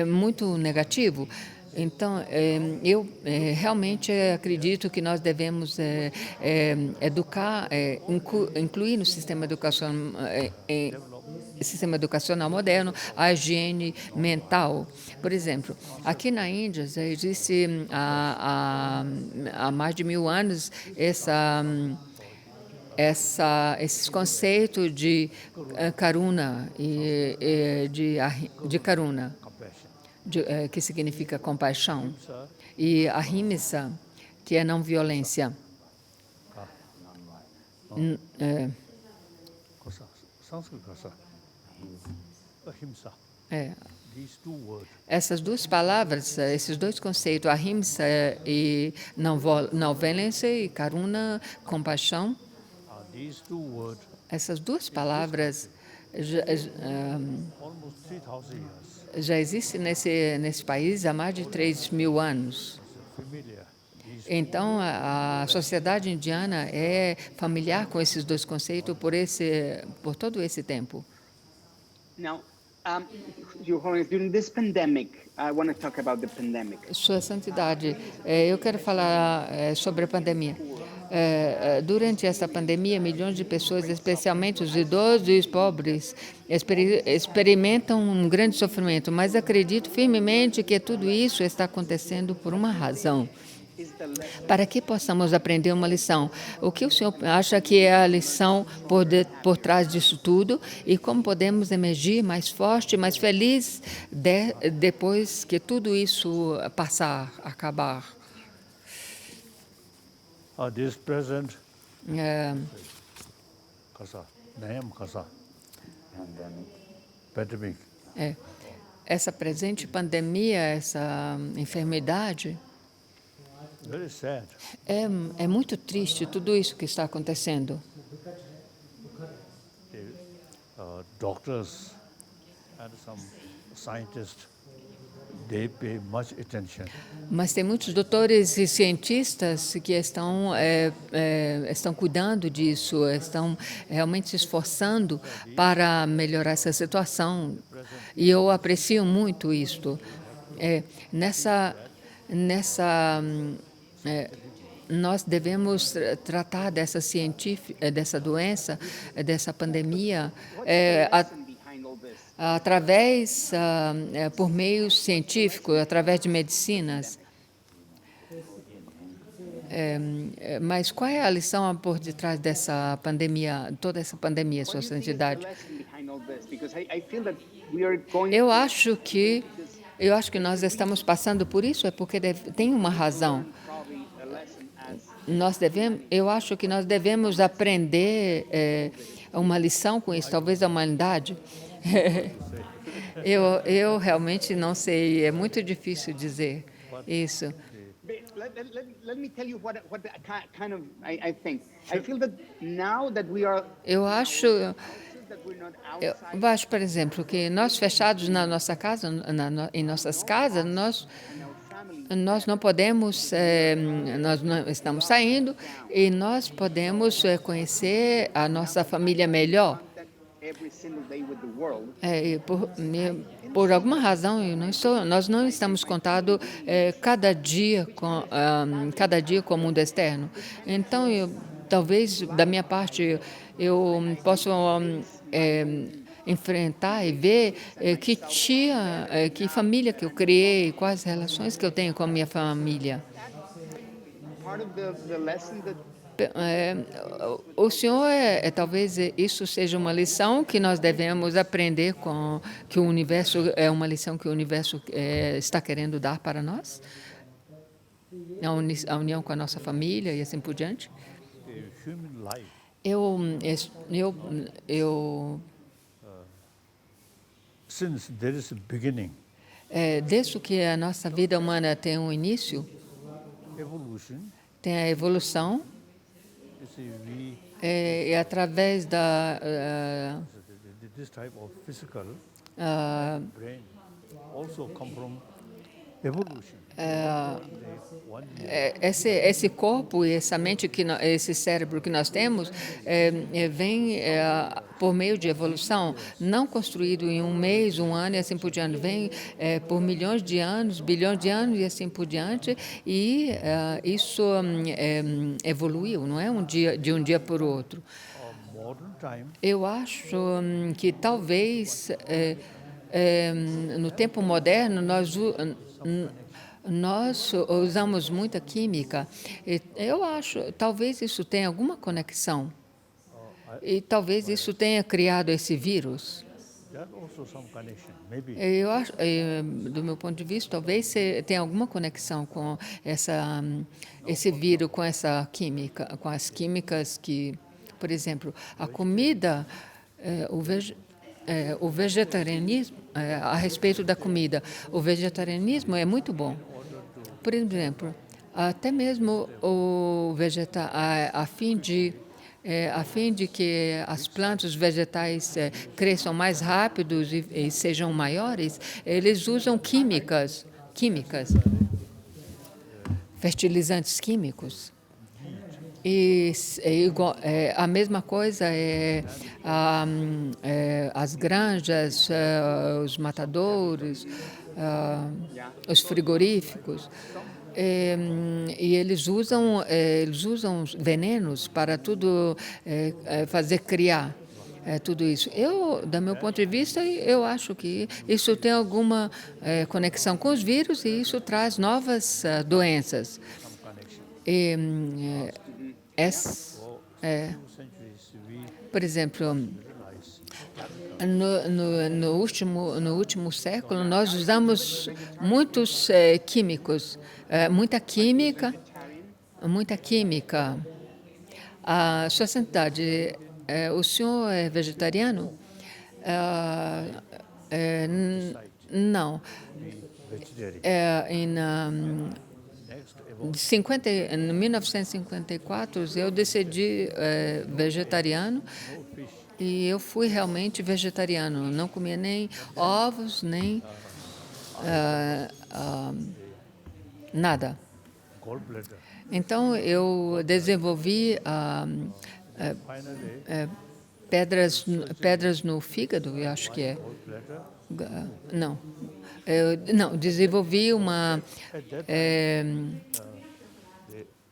muito negativo. Então, eu realmente acredito que nós devemos educar, incluir no sistema educacional moderno a higiene mental. Por exemplo, aqui na Índia já existe há mais de 1000 anos esses conceitos de karuna e de karuna, que significa compaixão, e ahimsa, que é não violência. Sanskrit Bhasha, ahimsa. These two words Essas duas palavras, esses dois conceitos, ahimsa e não violência e karuna, compaixão, these two words essas duas palavras almost 3,000 years. já existem nesse país há mais de 3.000 anos. Familiar. These Então, a sociedade indiana é familiar com esses dois conceitos por todo esse tempo. Now, Your Holiness, during this pandemic, I want to talk about the pandemic. Sua Santidade, eu quero falar sobre a pandemia. Durante essa pandemia, milhões de pessoas, especialmente os idosos e os pobres, experimentam um grande sofrimento, mas acredito firmemente que tudo isso está acontecendo por uma razão. Para que possamos aprender uma lição. O que o senhor acha que é a lição por trás disso tudo e como podemos emergir mais forte, mais feliz depois que tudo isso acabar? this present É, kasa, nayam kasa, pandemic. essa presente pandemia, essa enfermidade, Very sad. é muito triste tudo isso que está acontecendo. The doctors and some scientists they pay much attention. Mas tem muitos doutores e cientistas que estão cuidando disso, estão realmente se esforçando para melhorar essa situação. E eu aprecio muito isto. Nós devemos tratar dessa doença, dessa pandemia, Behind all this. através, por meios científicos, através de medicinas. Mas qual é a lição por detrás dessa pandemia, toda essa pandemia, Sua What do you think is the Santidade? lesson behind all this? Because I feel that we are going Eu acho que nós estamos passando por isso, é porque tem uma razão. probably a lesson as Eu acho que nós devemos aprender uma lição com isso, talvez a humanidade. Eu realmente não sei, é muito difícil dizer isso. Let me tell you what kind of I think. I feel that now that we are Eu acho, that we're not outside eu acho, por exemplo, que nós fechados na nossa casa, em nossas casas, nós não podemos, nós não estamos saindo e nós podemos conhecer a nossa família melhor. contact every single day with the world. Por alguma razão, nós não estamos contados cada dia com o mundo externo. Então, talvez, da minha parte, eu possa enfrentar e ver que família que eu criei, quais relações que eu tenho com a minha família. Part of the lesson that O senhor, talvez isso seja uma lição que nós devemos aprender que o universo é uma lição que o universo está querendo dar para nós? A união com a nossa família e assim por diante? The human life Eu since there is a beginning, desde que a nossa vida humana tem um início, evolution, tem a evolução, you see, we e através this type of physical ah, brain also come from evolution. One esse corpo e essa mente esse cérebro que nós temos vem por meio de evolução, não construído em um mês, um ano e assim por diante, vem por milhões de anos, bilhões de anos e assim por diante, e isso evoluiu, não é de um dia para o outro. modern time, Eu acho que talvez no tempo moderno nós usamos muita química. Eu acho, talvez isso tenha alguma conexão. E talvez isso tenha criado esse vírus. there's also some connection. Maybe Eu acho, do meu ponto de vista, talvez tenha alguma conexão com esse vírus, com essa química, com as químicas que, por exemplo, a comida, o vegetarianismo, a respeito da comida, o vegetarianismo é muito bom. Por exemplo, até mesmo a fim de que as plantas, os vegetais cresçam mais rápidos e sejam maiores, eles usam químicas, fertilizantes químicos. E a mesma coisa as granjas, os matadouros, os frigoríficos. E eles usam venenos para tudo fazer criar tudo isso. Da meu ponto de vista, eu acho que isso tem alguma conexão com os vírus e isso traz novas doenças. E, centuries we por exemplo, no último século, nós usamos muitos químicos, muita química. Sua Santidade, o senhor é vegetariano? Não. vegetarian. Em 1954, eu decidi vegetariano e eu fui realmente vegetariano. Não comia nem ovos, nem nada. gallbladder. Então, eu desenvolvi Finally, pedras no fígado, eu acho que é. gallbladder, Não. Não, desenvolvi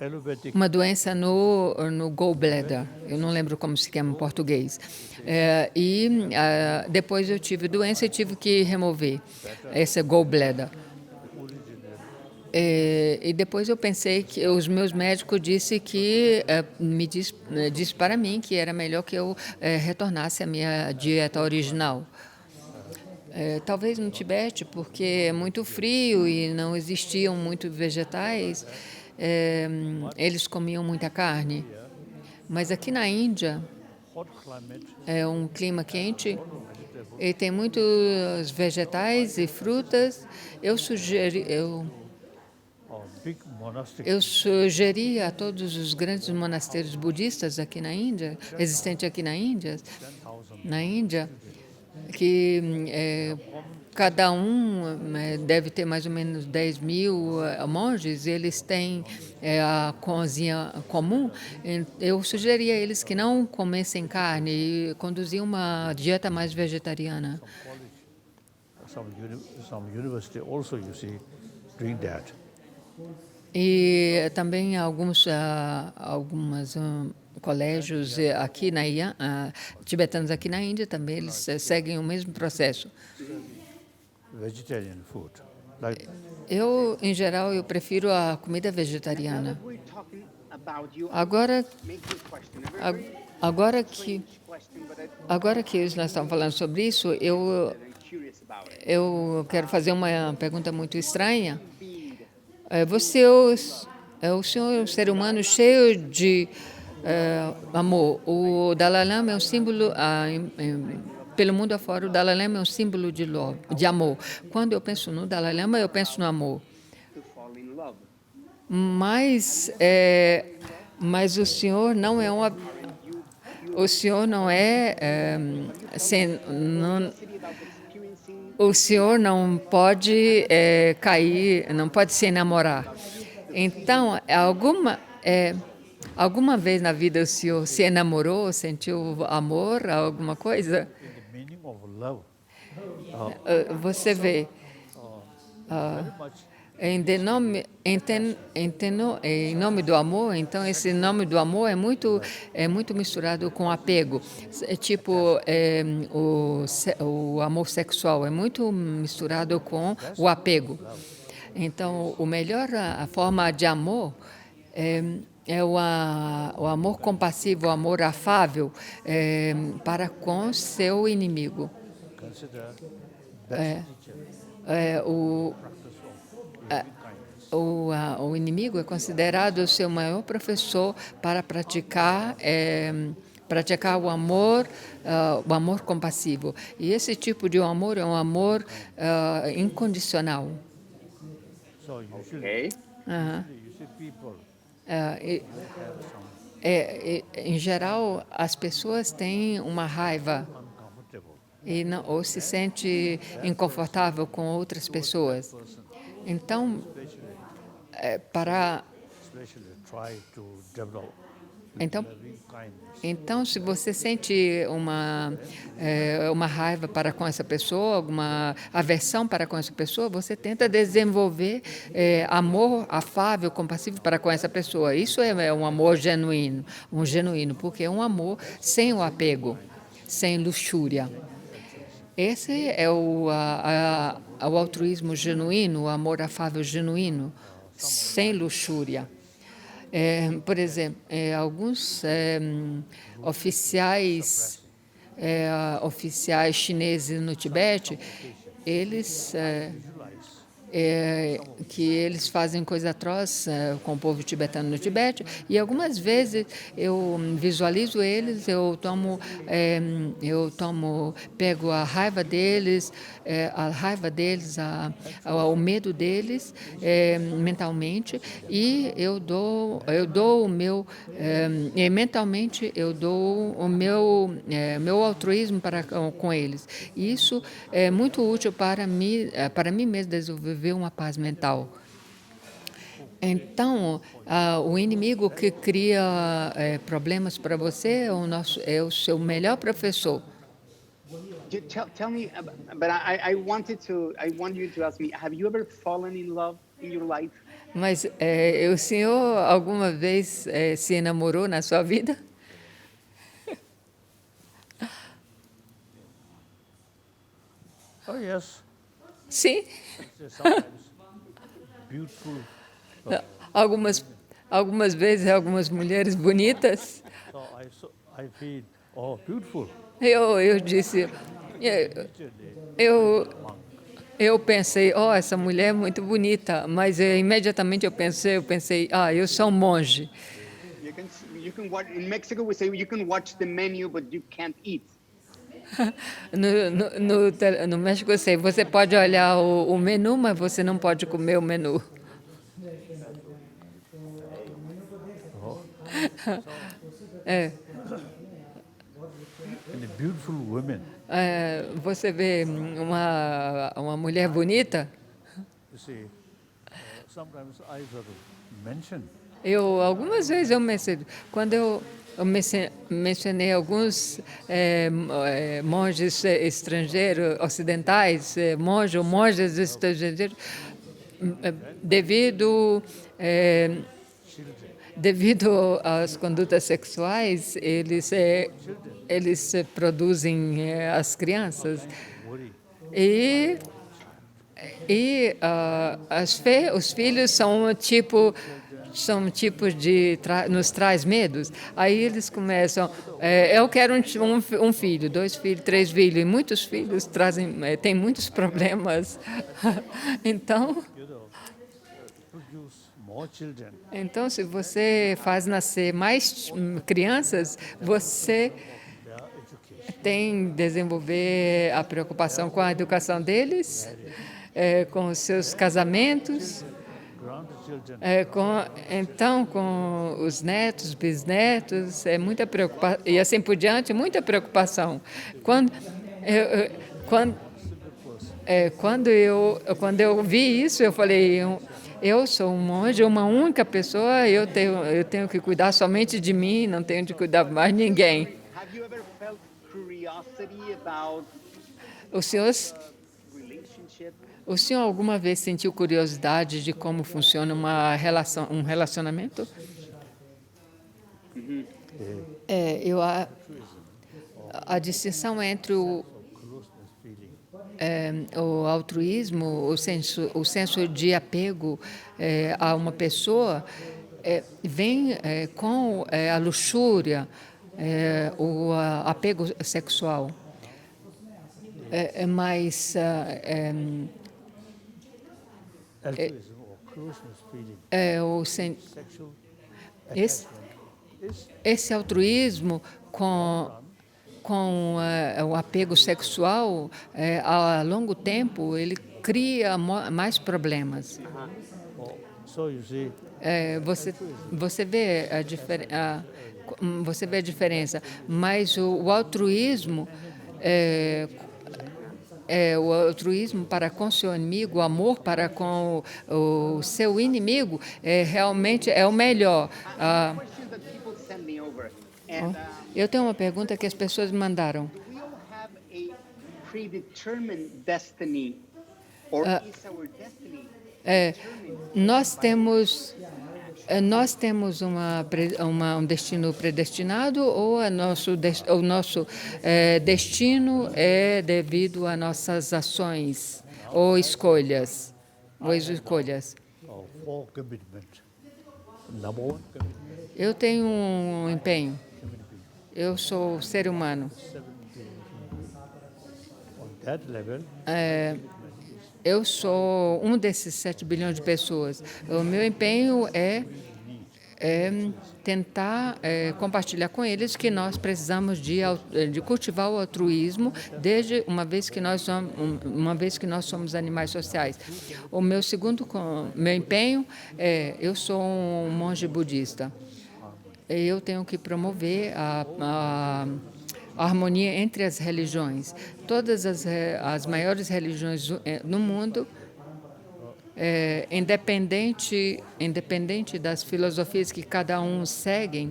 allopathic uma doença no gallbladder. Eu não lembro como se chama em português. Depois eu tive doença e tive que remover essa gallbladder. E depois eu pensei que os meus médicos disse para mim que era melhor que eu retornasse à minha dieta original. Talvez no Tibete, porque é muito frio e não existiam muitos vegetais, eles comiam muita carne. Mas aqui na Índia hot climate, é um clima quente e tem muitos vegetais e frutas. big monastic Eu sugeri a todos os grandes monastérios budistas aqui na Índia, existentes aqui na Índia, que cada um deve ter mais ou menos 10.000 monges, eles têm a cozinha comum. Eu sugeri a eles que não comessem carne e conduziam uma dieta mais vegetariana. some university also you see doing that. E também alguns colégios aqui tibetanos aqui na Índia também eles seguem o mesmo processo. Vegetarian food, like Em geral, eu prefiro a comida vegetariana. We're talking about you. Agora, Make this question a a- very agora que question, but agora que nós estamos falando sobre isso, I'm curious about it. eu quero fazer uma pergunta muito estranha. Being Você o senhor é um ser humano cheio de amor. O Dalai Lama é um símbolo, pelo mundo afora, o Dalai Lama é um símbolo de amor. Quando eu penso no Dalai Lama, eu penso no amor. to fall in love. Mas o senhor não é o senhor não pode cair, não pode se enamorar. Então, alguma vez na vida o senhor se enamorou, sentiu amor, alguma coisa? the meaning of love. Você vê, Very much em nome do amor, então esse nome do amor é muito misturado com apego. Tipo, o amor sexual é muito misturado com o apego. Então, a forma de amor é o amor compassivo, o amor afável para com seu inimigo. consider best teacher, O inimigo é considerado o seu maior professor para praticar o amor compassivo. E esse tipo de amor é um amor incondicional. so usually Okay. you see people Em geral, as pessoas têm uma raiva uncomfortable. ou se sente inconfortável com outras pessoas. Então, Especially try to develop Então, loving kindness. Então, se você sente uma raiva para com essa pessoa, alguma aversão para com essa pessoa, você tenta desenvolver amor afável, compassivo para com essa pessoa. Isso é um amor genuíno, porque é um amor sem o apego, sem luxúria. Esse é o altruísmo genuíno, o amor afável genuíno, sem luxúria. Por exemplo, alguns oficiais chineses no Tibete, eles que eles fazem coisa atroz com o povo tibetano no Tibete, e algumas vezes eu visualizo eles, pego a raiva deles, o medo deles mentalmente, e mentalmente eu dou o meu altruísmo para com eles. E isso é muito útil para mim mesmo desenvolver viver uma paz mental. Então, o inimigo que cria problemas para você é o seu melhor professor. Tell me, but I want you to ask me, have you ever fallen in love in your life? Mas o senhor alguma vez se enamorou na sua vida? Oh yes, Sim. sometimes beautiful. Algumas vezes, algumas mulheres bonitas. So I feel, oh, beautiful. Eu disse, eu pensei, essa mulher é muito bonita, mas imediatamente eu pensei, eu sou um monge. You can watch, in Mexico we say you can watch the menu, but you can't eat. No México eu sei, você pode olhar o menu, mas você não pode comer o menu. É. And the beautiful women, Você vê uma mulher bonita, you see, sometimes I sort of mention, algumas vezes eu mencionei, quando eu mencionei alguns monges estrangeiros, ocidentais, monges estrangeiros, devido às condutas sexuais, eles produzem as crianças. worry. Os filhos são tipos nos traz medos. Aí eles começam, eu quero um filho, 2 filhos, 3 filhos, e muitos filhos têm muitos problemas. Então, Produce more children. Então, se você faz nascer mais crianças, você Their education. tem que desenvolver a preocupação com a educação deles, com os seus casamentos, Grandchildren. então com os netos, bisnetos, muita preocupação, e assim por diante, muita preocupação. Quando eu vi isso, eu falei, eu sou um monge, uma única pessoa, eu tenho que cuidar somente de mim, não tenho de cuidar mais de ninguém. Have you ever felt curiosity about O senhor, relationship? o senhor alguma vez sentiu curiosidade de como funciona um relacionamento? A distinção entre o altruísmo, o senso de apego a uma pessoa, vem com a luxúria, o apego sexual. Mas Altruism or closeness feeling. Sexual esse, is esse altruísmo com o apego sexual, a longo tempo, ele cria mais problemas. so you see, Você vê você vê a diferença, mas o altruísmo o altruísmo para com seu inimigo, o amor para com o seu inimigo, realmente é o melhor. Question that people send me over. And Eu tenho uma pergunta que as pessoas me mandaram. we all have a predetermined destiny, or is our destiny Nós temos um destino predestinado ou o nosso destino é devido a nossas ações ou escolhas? for commitment. Number one, commitment. Eu tenho um empenho. Eu sou ser humano. On that level, Eu sou um desses 7 bilhões de pessoas. O meu empenho é tentar compartilhar com eles que nós precisamos de cultivar o altruísmo desde uma vez que nós somos animais sociais. O meu meu empenho eu sou um monge budista. Eu tenho que promover a harmonia entre as religiões. Todas as maiores religiões no mundo independente das filosofias que cada uma segue,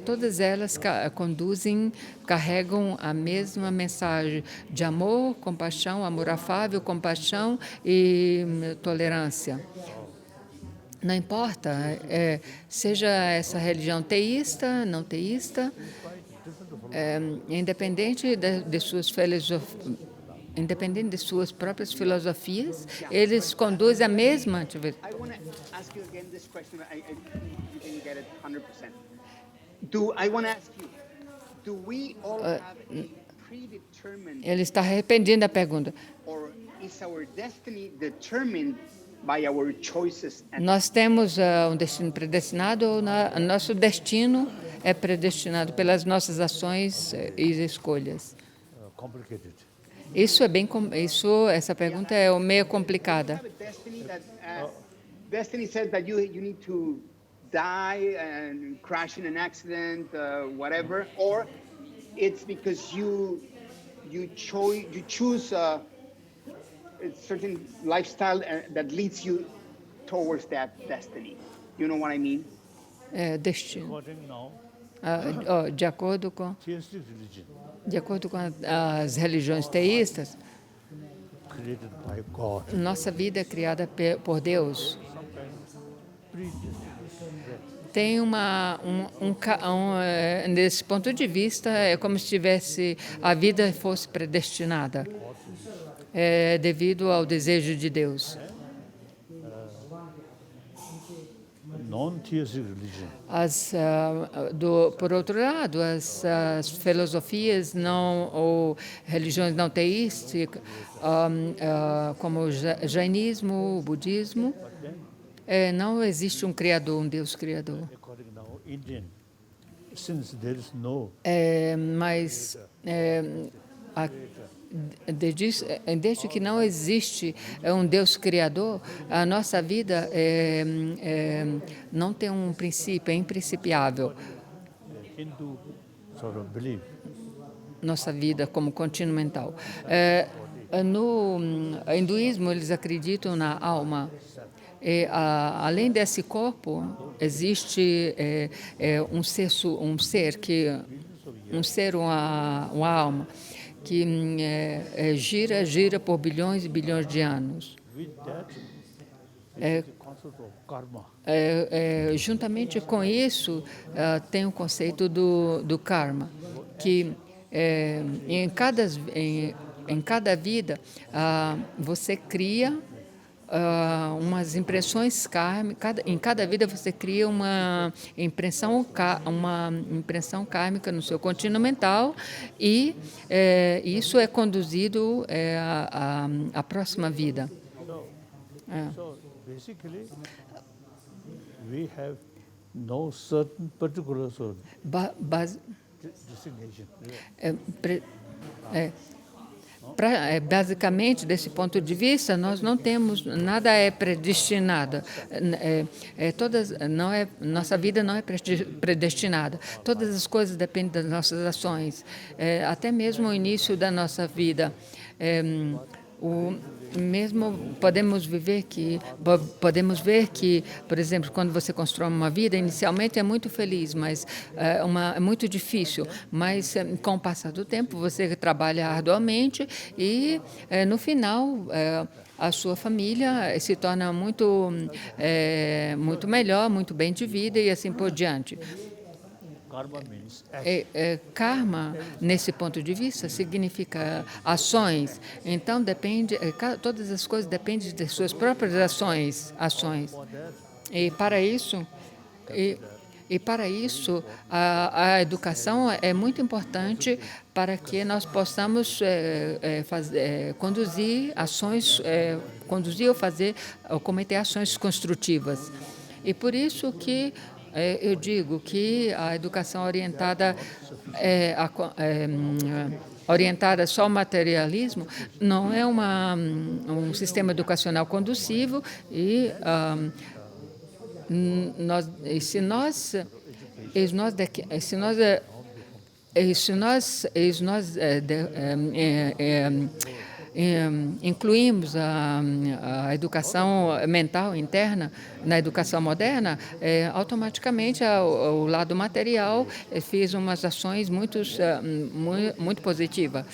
todas elas carregam a mesma mensagem de amor, compaixão, amor afável, compaixão e tolerância. Não importa, seja essa religião teísta, não teísta, independente de suas próprias filosofias, eles conduzem a mesma atividade. I want to ask you again this question. You didn't get it 100%. I want to ask you, do we all have a predetermined, Ele está repetindo a pergunta. or is our destiny determined by our choices? Nós temos um destino predestinado ou nosso destino é predestinado pelas nossas ações e escolhas? Complicated. Essa pergunta é meio complicada. Destiny says that you need to die and crash in an accident, whatever, or it's because you choose a certain lifestyle that leads you towards that destiny. You know what I mean? Destino. According now, De acordo com theistic religion as religiões teístas, created by God. nossa vida é criada por Deus. Tem desse ponto de vista, é como se a vida fosse predestinada, devido ao desejo de Deus. Non-theistic religion Por outro lado, as filosofias ou religiões não teísticas, como o jainismo, o budismo, não existe um criador, um Deus criador. according now Indian, since there is no Mas desde que não existe um Deus criador, a nossa vida não tem um princípio, é imprincipiável. Hindu sort of belief. Nossa vida como contínuo mental. No hinduísmo, eles acreditam na alma. Além desse corpo, existe uma alma que gira por bilhões e bilhões de anos. With that, the concept of karma. Juntamente com isso, tem o conceito do karma, que em cada vida você cria umas impressões kármicas. Em cada vida você cria uma impressão kármica no seu contínuo mental e isso é conduzido à próxima vida. So basically, we have no certain particular sort of designation. Basicamente, desse ponto de vista, nós não temos nada predestinado. Nossa vida não é predestinada. Todas as coisas dependem das nossas ações. Até mesmo o início da nossa vida. Podemos ver que, por exemplo, quando você constrói uma vida, inicialmente é muito feliz, mas é muito difícil. Mas com o passar do tempo, você trabalha arduamente e no final a sua família se torna muito melhor, muito bem de vida e assim por diante. Karma means action. Karma, nesse ponto de vista, significa ações. Então, todas as coisas dependem de suas próprias ações. E para isso, a educação é muito importante para que nós possamos conduzir ou cometer ações construtivas. E por isso que eu digo que a educação orientada só ao materialismo não é um sistema educacional conducivo se nós incluímos a educação mental interna na educação moderna, automaticamente o lado material fez umas ações muito positivas.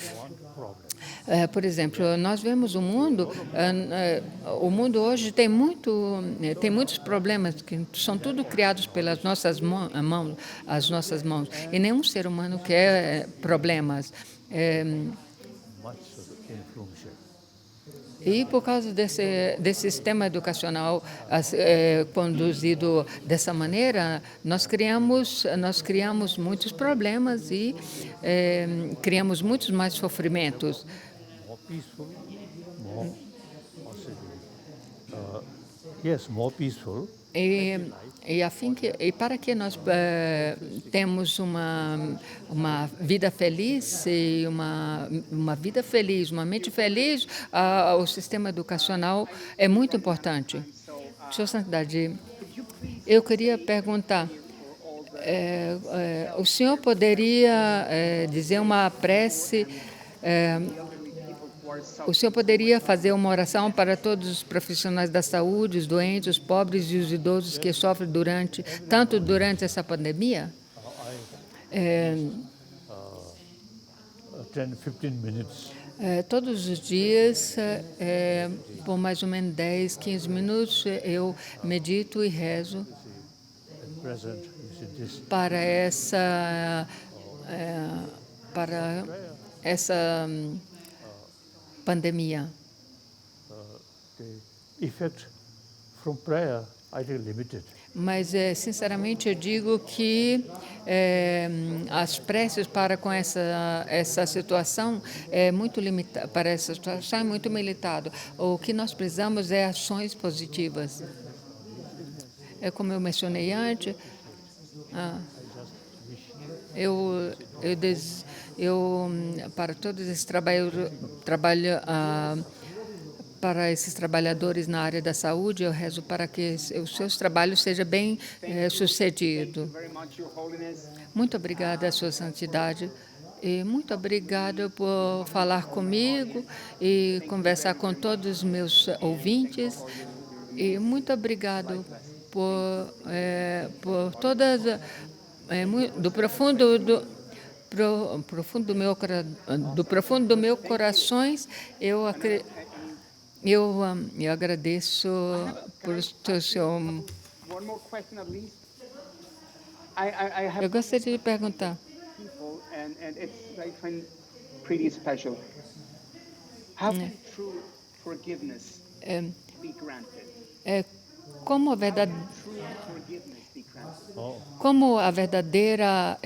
Por exemplo, nós vemos o mundo hoje tem muitos problemas que são tudo criados pelas nossas mãos, as nossas mãos, e nenhum ser humano quer problemas. much influential. E por causa desse sistema educacional conduzido dessa maneira, nós criamos muitos problemas e criamos muitos mais sofrimentos. More peaceful, more possibly. Yes, more peaceful. E para que nós temos uma vida feliz e uma vida feliz, uma mente feliz, o sistema educacional é muito importante. Sua Santidade, eu queria perguntar, o senhor poderia dizer uma prece, o senhor poderia fazer uma oração para todos os profissionais da saúde, os doentes, os pobres e os idosos que sofrem tanto durante essa pandemia? 10, 15 minutes. Todos os dias, por mais ou menos 10, 15 minutos, eu medito e rezo At present, you see this para essa pandemia. the effect from prayer, I think, limited. Mas, sinceramente, eu digo que as preces para com essa situação para essa situação é muito limitado. O que nós precisamos é ações positivas. É como eu mencionei antes. Para todos esses para esses trabalhadores na área da saúde, eu rezo para que os seus trabalhos sejam bem sucedidos. Muito obrigada, Sua Santidade. E muito obrigada por falar comigo e conversar com todos os meus ouvintes. E muito obrigado por todas, do profundo do meu coração, eu agradeço por seu. One more question at least. I have Eu gostaria de perguntar. people, and I find pretty special. How can true forgiveness be granted? Como True forgiveness be granted? como a verdadeira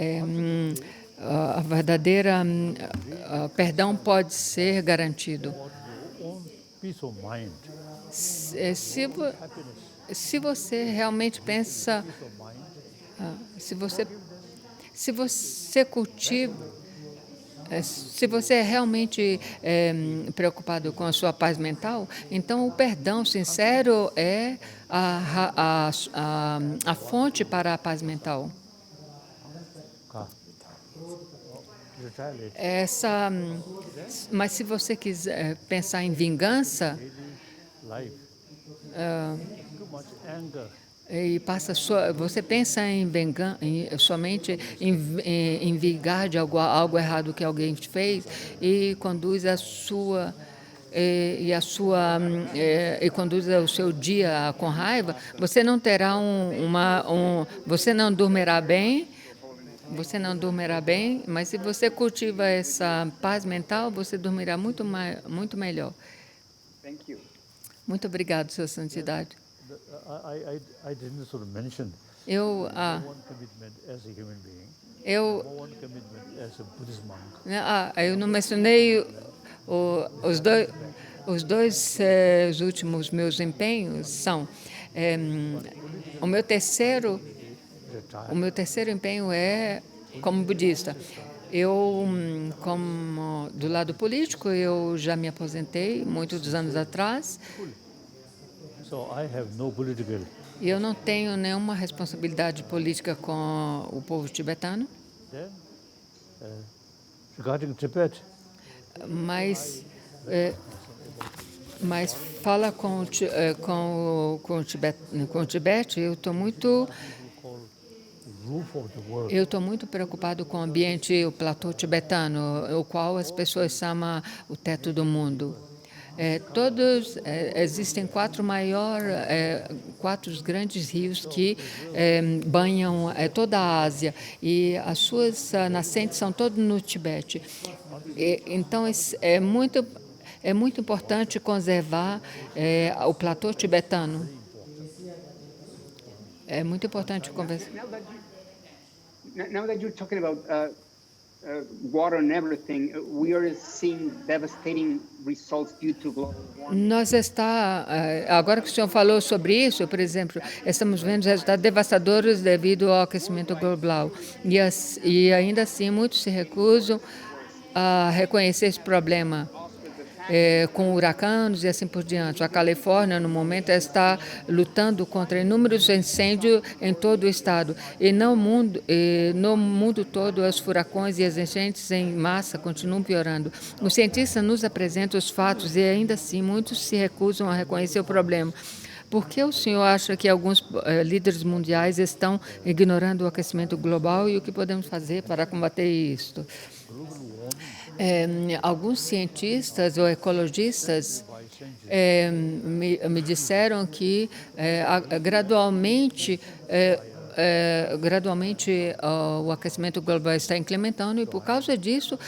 perdão pode ser garantido? Your own peace of mind, Se você realmente pensa, se você cultiva, se você é realmente preocupado com a sua paz mental, então o perdão sincero é a fonte para a paz mental. retaliate, Mas se você quiser pensar em vingança life, too much anger, e você pensa somente em vingar de algo errado que alguém fez e conduz e conduz o seu dia com raiva, você não terá você não dormirá bem. Você não dormirá bem, mas se você cultiva essa paz mental, você dormirá muito melhor. Thank you. Muito obrigado, Sua Santidade. I didn't sort of mention Eu, one commitment as a human being, eu, one commitment as a Buddhist monk. eu não mencionei os dois últimos meus empenhos são o meu terceiro empenho é como budista. Do lado político, eu já me aposentei muitos anos atrás So I have no political. e eu não tenho nenhuma responsabilidade política com o povo tibetano, Then, regarding Tibet, mas Mas fala com o Tibete, Roof of the world. eu estou muito preocupado com o ambiente, o platô tibetano, o qual as pessoas chamam o teto do mundo. Existem quatro grandes rios que banham toda a Ásia e as suas nascentes são todas no Tibete. Então é muito importante conservar o platô tibetano. É muito importante conversar. Now that you're talking about water and everything, we are seeing devastating results due to global warming. Agora que o senhor falou sobre isso, por exemplo, estamos vendo resultados devastadores devido ao aquecimento global. E ainda assim, muitos se recusam a reconhecer esse problema. Com huracanos e assim por diante. A Califórnia, no momento, está lutando contra inúmeros incêndios em todo o estado. E no mundo todo, os furacões e as enchentes em massa continuam piorando. Os cientistas nos apresentam os fatos e, ainda assim, muitos se recusam a reconhecer o problema. Por que o senhor acha que alguns líderes mundiais estão ignorando o aquecimento global e o que podemos fazer para combater isto? Alguns cientistas ou ecologistas me disseram que gradualmente o aquecimento global está incrementando e por causa disso,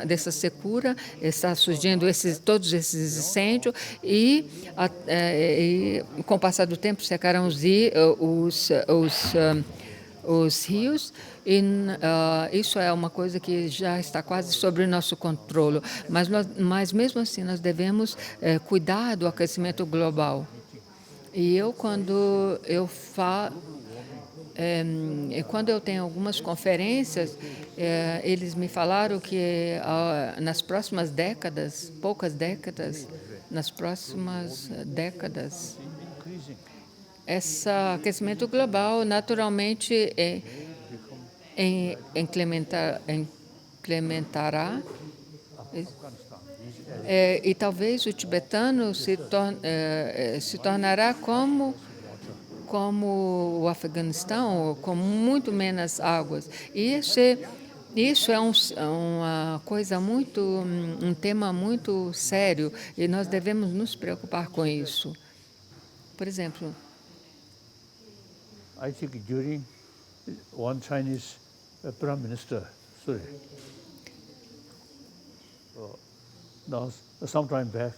dessa secura, está surgindo todos esses incêndios e com o passar do tempo secarão os rios e isso é uma coisa que já está quase sobre o nosso controle. Mas mesmo assim, nós devemos cuidar do aquecimento global. E quando eu tenho algumas conferências, eles me falaram que nas próximas décadas, esse aquecimento global naturalmente implementará e talvez o tibetano se tornará como o Afeganistão, com muito menos águas. E isso é uma coisa um tema muito sério e nós devemos nos preocupar com isso. Por exemplo, I think during one Chinese Prime Minister, now sometime back,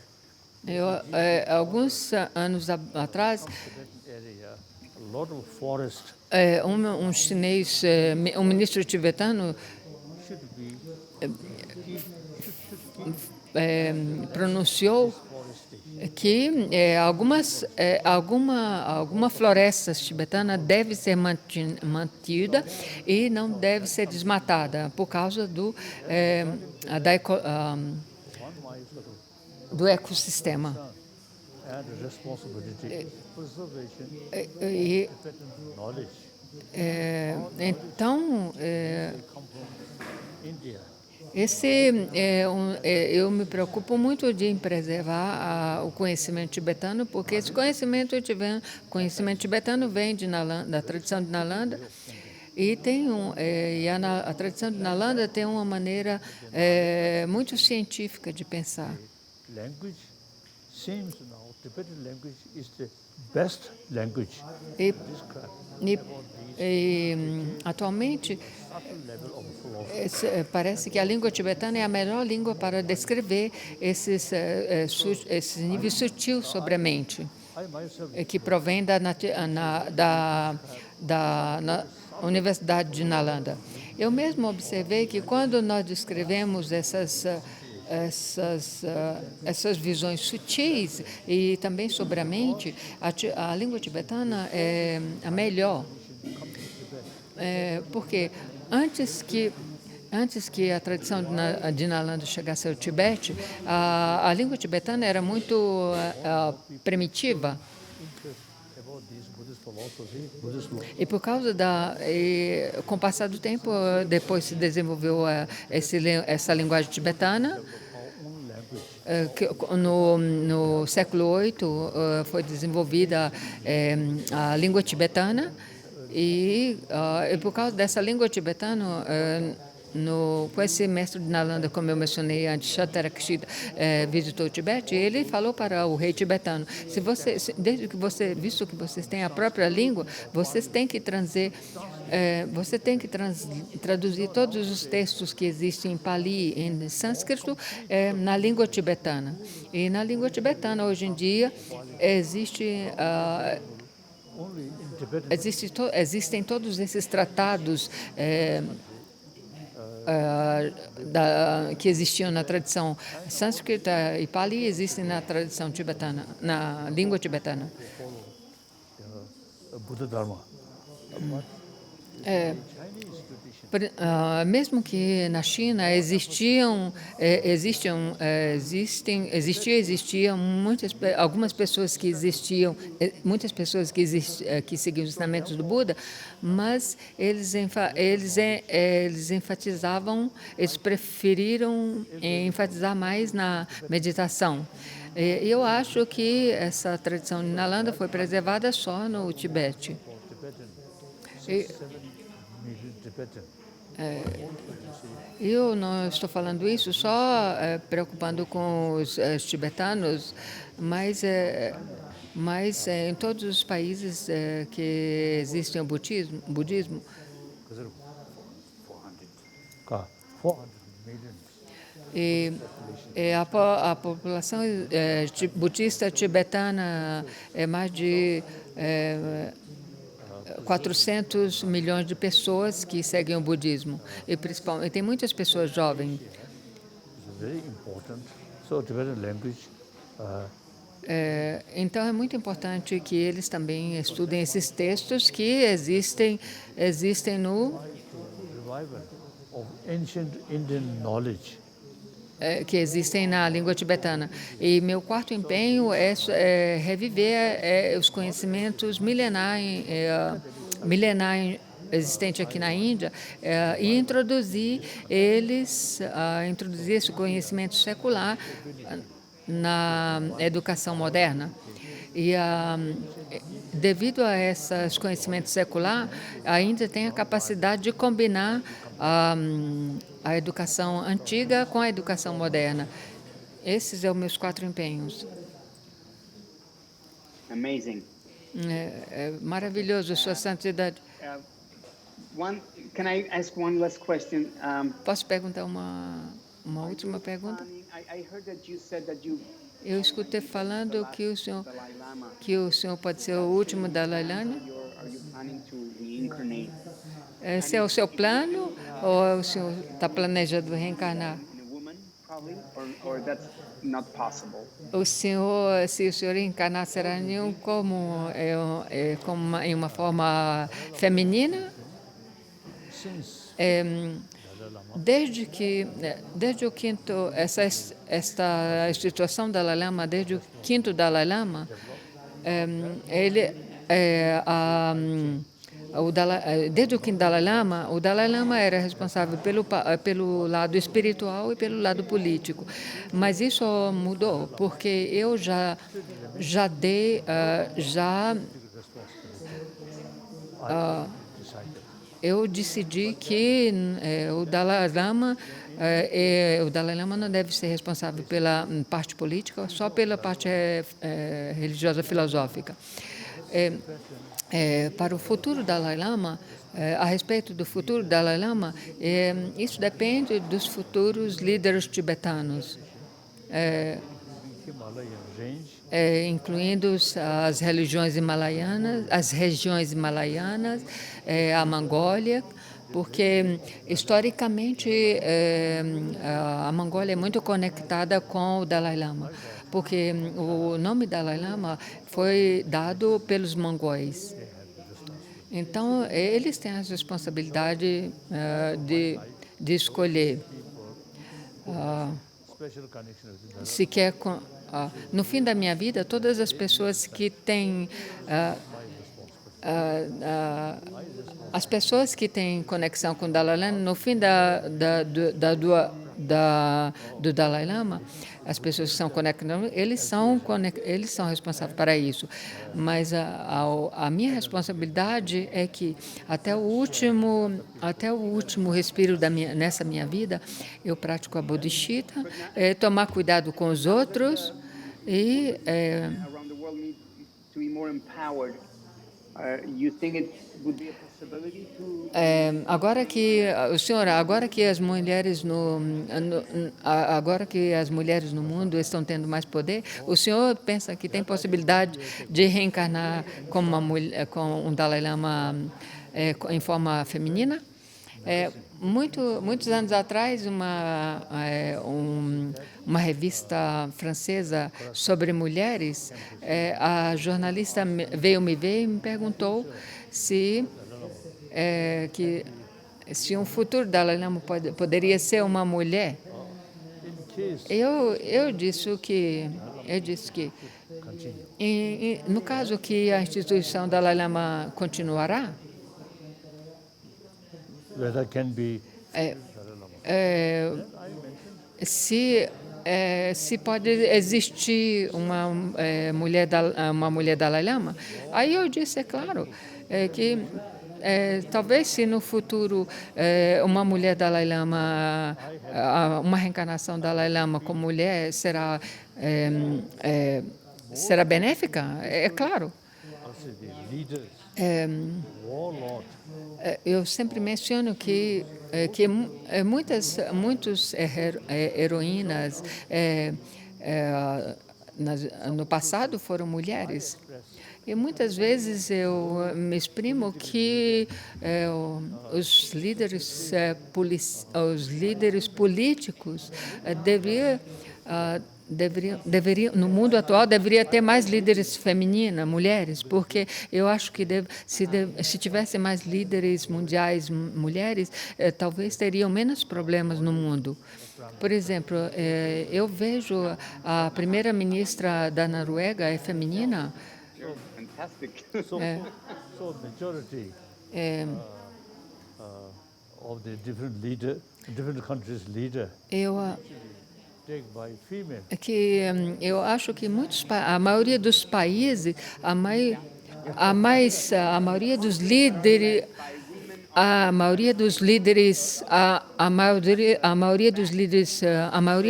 alguns anos atrás, area, a lot of forest um chinês, um ministro tibetano, should be pronunciou que alguma floresta tibetana deve ser mantida e não deve ser desmatada por causa do ecossistema. and responsibility, preservation, E, knowledge. então, Come from India. eu me preocupo muito de preservar o conhecimento tibetano, porque esse conhecimento tibetano vem da tradição de Nalanda e a tradição de Nalanda tem uma maneira muito científica de pensar. Language seems now Tibetan language is the best language. E, Describe atualmente certain level of philosophy. parece que a língua tibetana é a melhor língua para descrever esses níveis sutis sobre a mente, I myself que provém da Universidade de Nalanda. Eu mesmo observei que quando nós descrevemos essas visões sutis e também sobre a mente, a língua tibetana é a melhor. Porque antes que a tradição de Nalanda chegasse ao Tibete, a língua tibetana era muito primitiva. about this Buddhist philosophy, Buddhist law. E por causa com o passar do tempo, depois se desenvolveu essa linguagem tibetana Our own language. no século VIII foi desenvolvida a língua tibetana e por causa dessa língua tibetana, com esse mestre de Nalanda, como eu mencionei antes, Shantarakshita, visitou o Tibete, ele falou para o rei tibetano, visto que vocês têm a própria língua, vocês têm que traduzir todos os textos que existem em Pali, em sânscrito, na língua tibetana. E na língua tibetana, hoje em dia, existem todos esses tratados que existiam na tradição sânscrita e Pali, existem na tradição tibetana, na língua tibetana. Buddha Dharma. Mesmo que na China existiam algumas pessoas que muitas pessoas que seguiam os ensinamentos do Buda, mas eles preferiram enfatizar mais na meditação. Eu acho que essa tradição de Nalanda foi preservada só no Tibete. Eu não estou falando isso só preocupando com os tibetanos, mas em todos os países que existem o budismo, 400 million. a população budista tibetana é mais de 400 milhões de pessoas que seguem o budismo, e principalmente tem muitas pessoas jovens. It's very important. So Tibetan language. Então é muito importante que eles também estudem esses textos que existem no Revival of ancient Indian knowledge. Que existem na língua tibetana. E meu quarto empenho é reviver os conhecimentos milenares existentes aqui na Índia e introduzir esse conhecimento secular na educação moderna. E devido a esses conhecimentos seculares, a Índia tem a capacidade de combinar a educação antiga com a educação moderna. Esses são os meus 4 empenhos. Amazing. Maravilhoso, Sua Santidade. Can I ask one last question? Posso perguntar uma última pergunta? I heard that you said that you Eu escutei falando que o senhor pode ser o último Dalai Lama. are you planning to reincarnate Esse é o seu plano ou o senhor está planejando reencarnar? in a woman, probably, or that's not possible? Se o senhor reencarnar, será em uma forma feminina? Desde o quinto, esta instituição Dalai Lama, desde o quinto Dalai Lama, desde o quinto Dalai Lama, o Dalai Lama era responsável pelo lado espiritual e pelo lado político. Mas isso mudou, porque eu eu decidi que o Dalai Lama não deve ser responsável pela parte política, só pela parte religiosa filosófica. Para o futuro Dalai Lama, a respeito do futuro Dalai Lama, isso depende dos futuros líderes tibetanos, incluindo as regiões himalaianas, a Mongólia, porque historicamente a Mongólia é muito conectada com o Dalai Lama, porque o nome Dalai Lama foi dado pelos mongóis. Então, eles têm a responsabilidade de escolher se quer. No fim da minha vida, todas as pessoas que têm conexão com o Dalai Lama, no fim do Dalai Lama, as pessoas que são conectadas, eles são responsáveis para isso. Mas a minha responsabilidade é que até o último respiro nessa minha vida, eu pratico a bodhicitta, tomar cuidado com os outros e around the world need to be more empowered. You think it would be a possibility to agora que as mulheres no mundo estão tendo mais poder, o senhor pensa que tem possibilidade de reencarnar como uma mulher, com um Dalai Lama em forma feminina? Muitos anos atrás, uma revista francesa sobre mulheres, a jornalista veio me ver e me perguntou se um futuro Dalai Lama poderia ser uma mulher. Eu disse que no caso que a instituição Dalai Lama continuará, Whether can be se pode existir uma mulher Dalai Lama, aí eu disse, é claro, que talvez se no futuro uma mulher Dalai Lama, uma reencarnação Dalai Lama como mulher será benéfica, é claro. also the leaders, warlord, Eu sempre menciono que muitas heroínas no passado foram mulheres. E muitas vezes eu me exprimo que os líderes políticos deveriam, no mundo atual, deveria ter mais líderes femininas, mulheres, porque eu acho que se tivesse mais líderes mundiais mulheres, talvez teriam menos problemas no mundo. Por exemplo, eu vejo a primeira-ministra da Noruega é feminina. fantastic? so majority of the different countries' leader taken by female. Eu acho que a maioria dos países, a maioria dos líderes, a maioria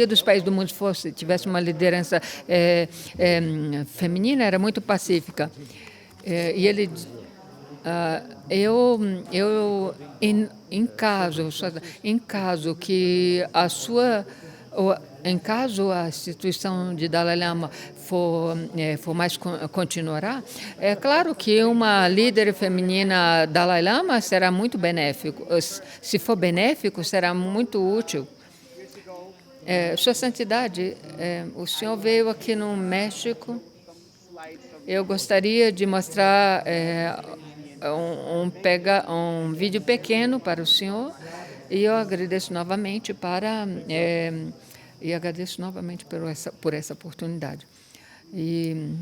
dos países do mundo tivesse uma liderança feminina, era muito pacífica. E ele em caso a instituição de Dalai Lama for mais continuará, é claro que uma líder feminina Dalai Lama será muito benéfico. Se for benéfico, será muito útil. Sua Santidade, o senhor veio aqui no México. Eu gostaria de mostrar um vídeo pequeno para o senhor e eu agradeço novamente por essa oportunidade. E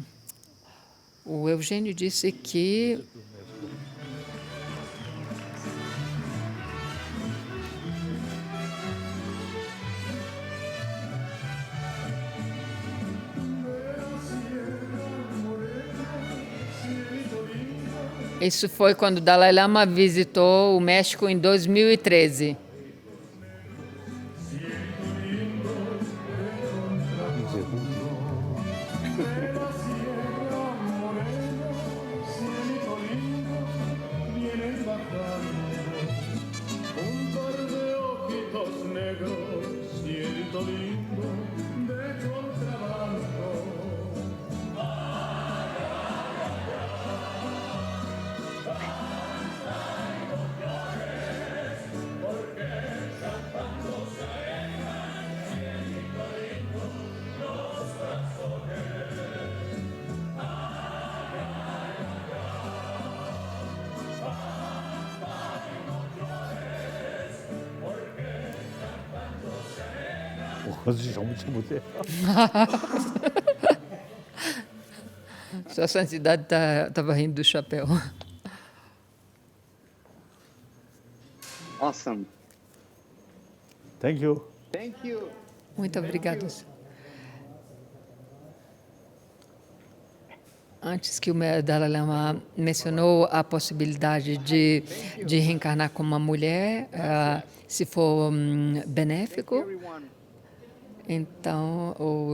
o Eugênio disse que isso foi quando o Dalai Lama visitou o México em 2013. Sua Santidade estava rindo do chapéu. Awesome. Thank you. Thank you. Muito obrigada. Antes que o Dalai Lama mencionou a possibilidade de reencarnar como uma mulher, se for benéfico, Everyone. então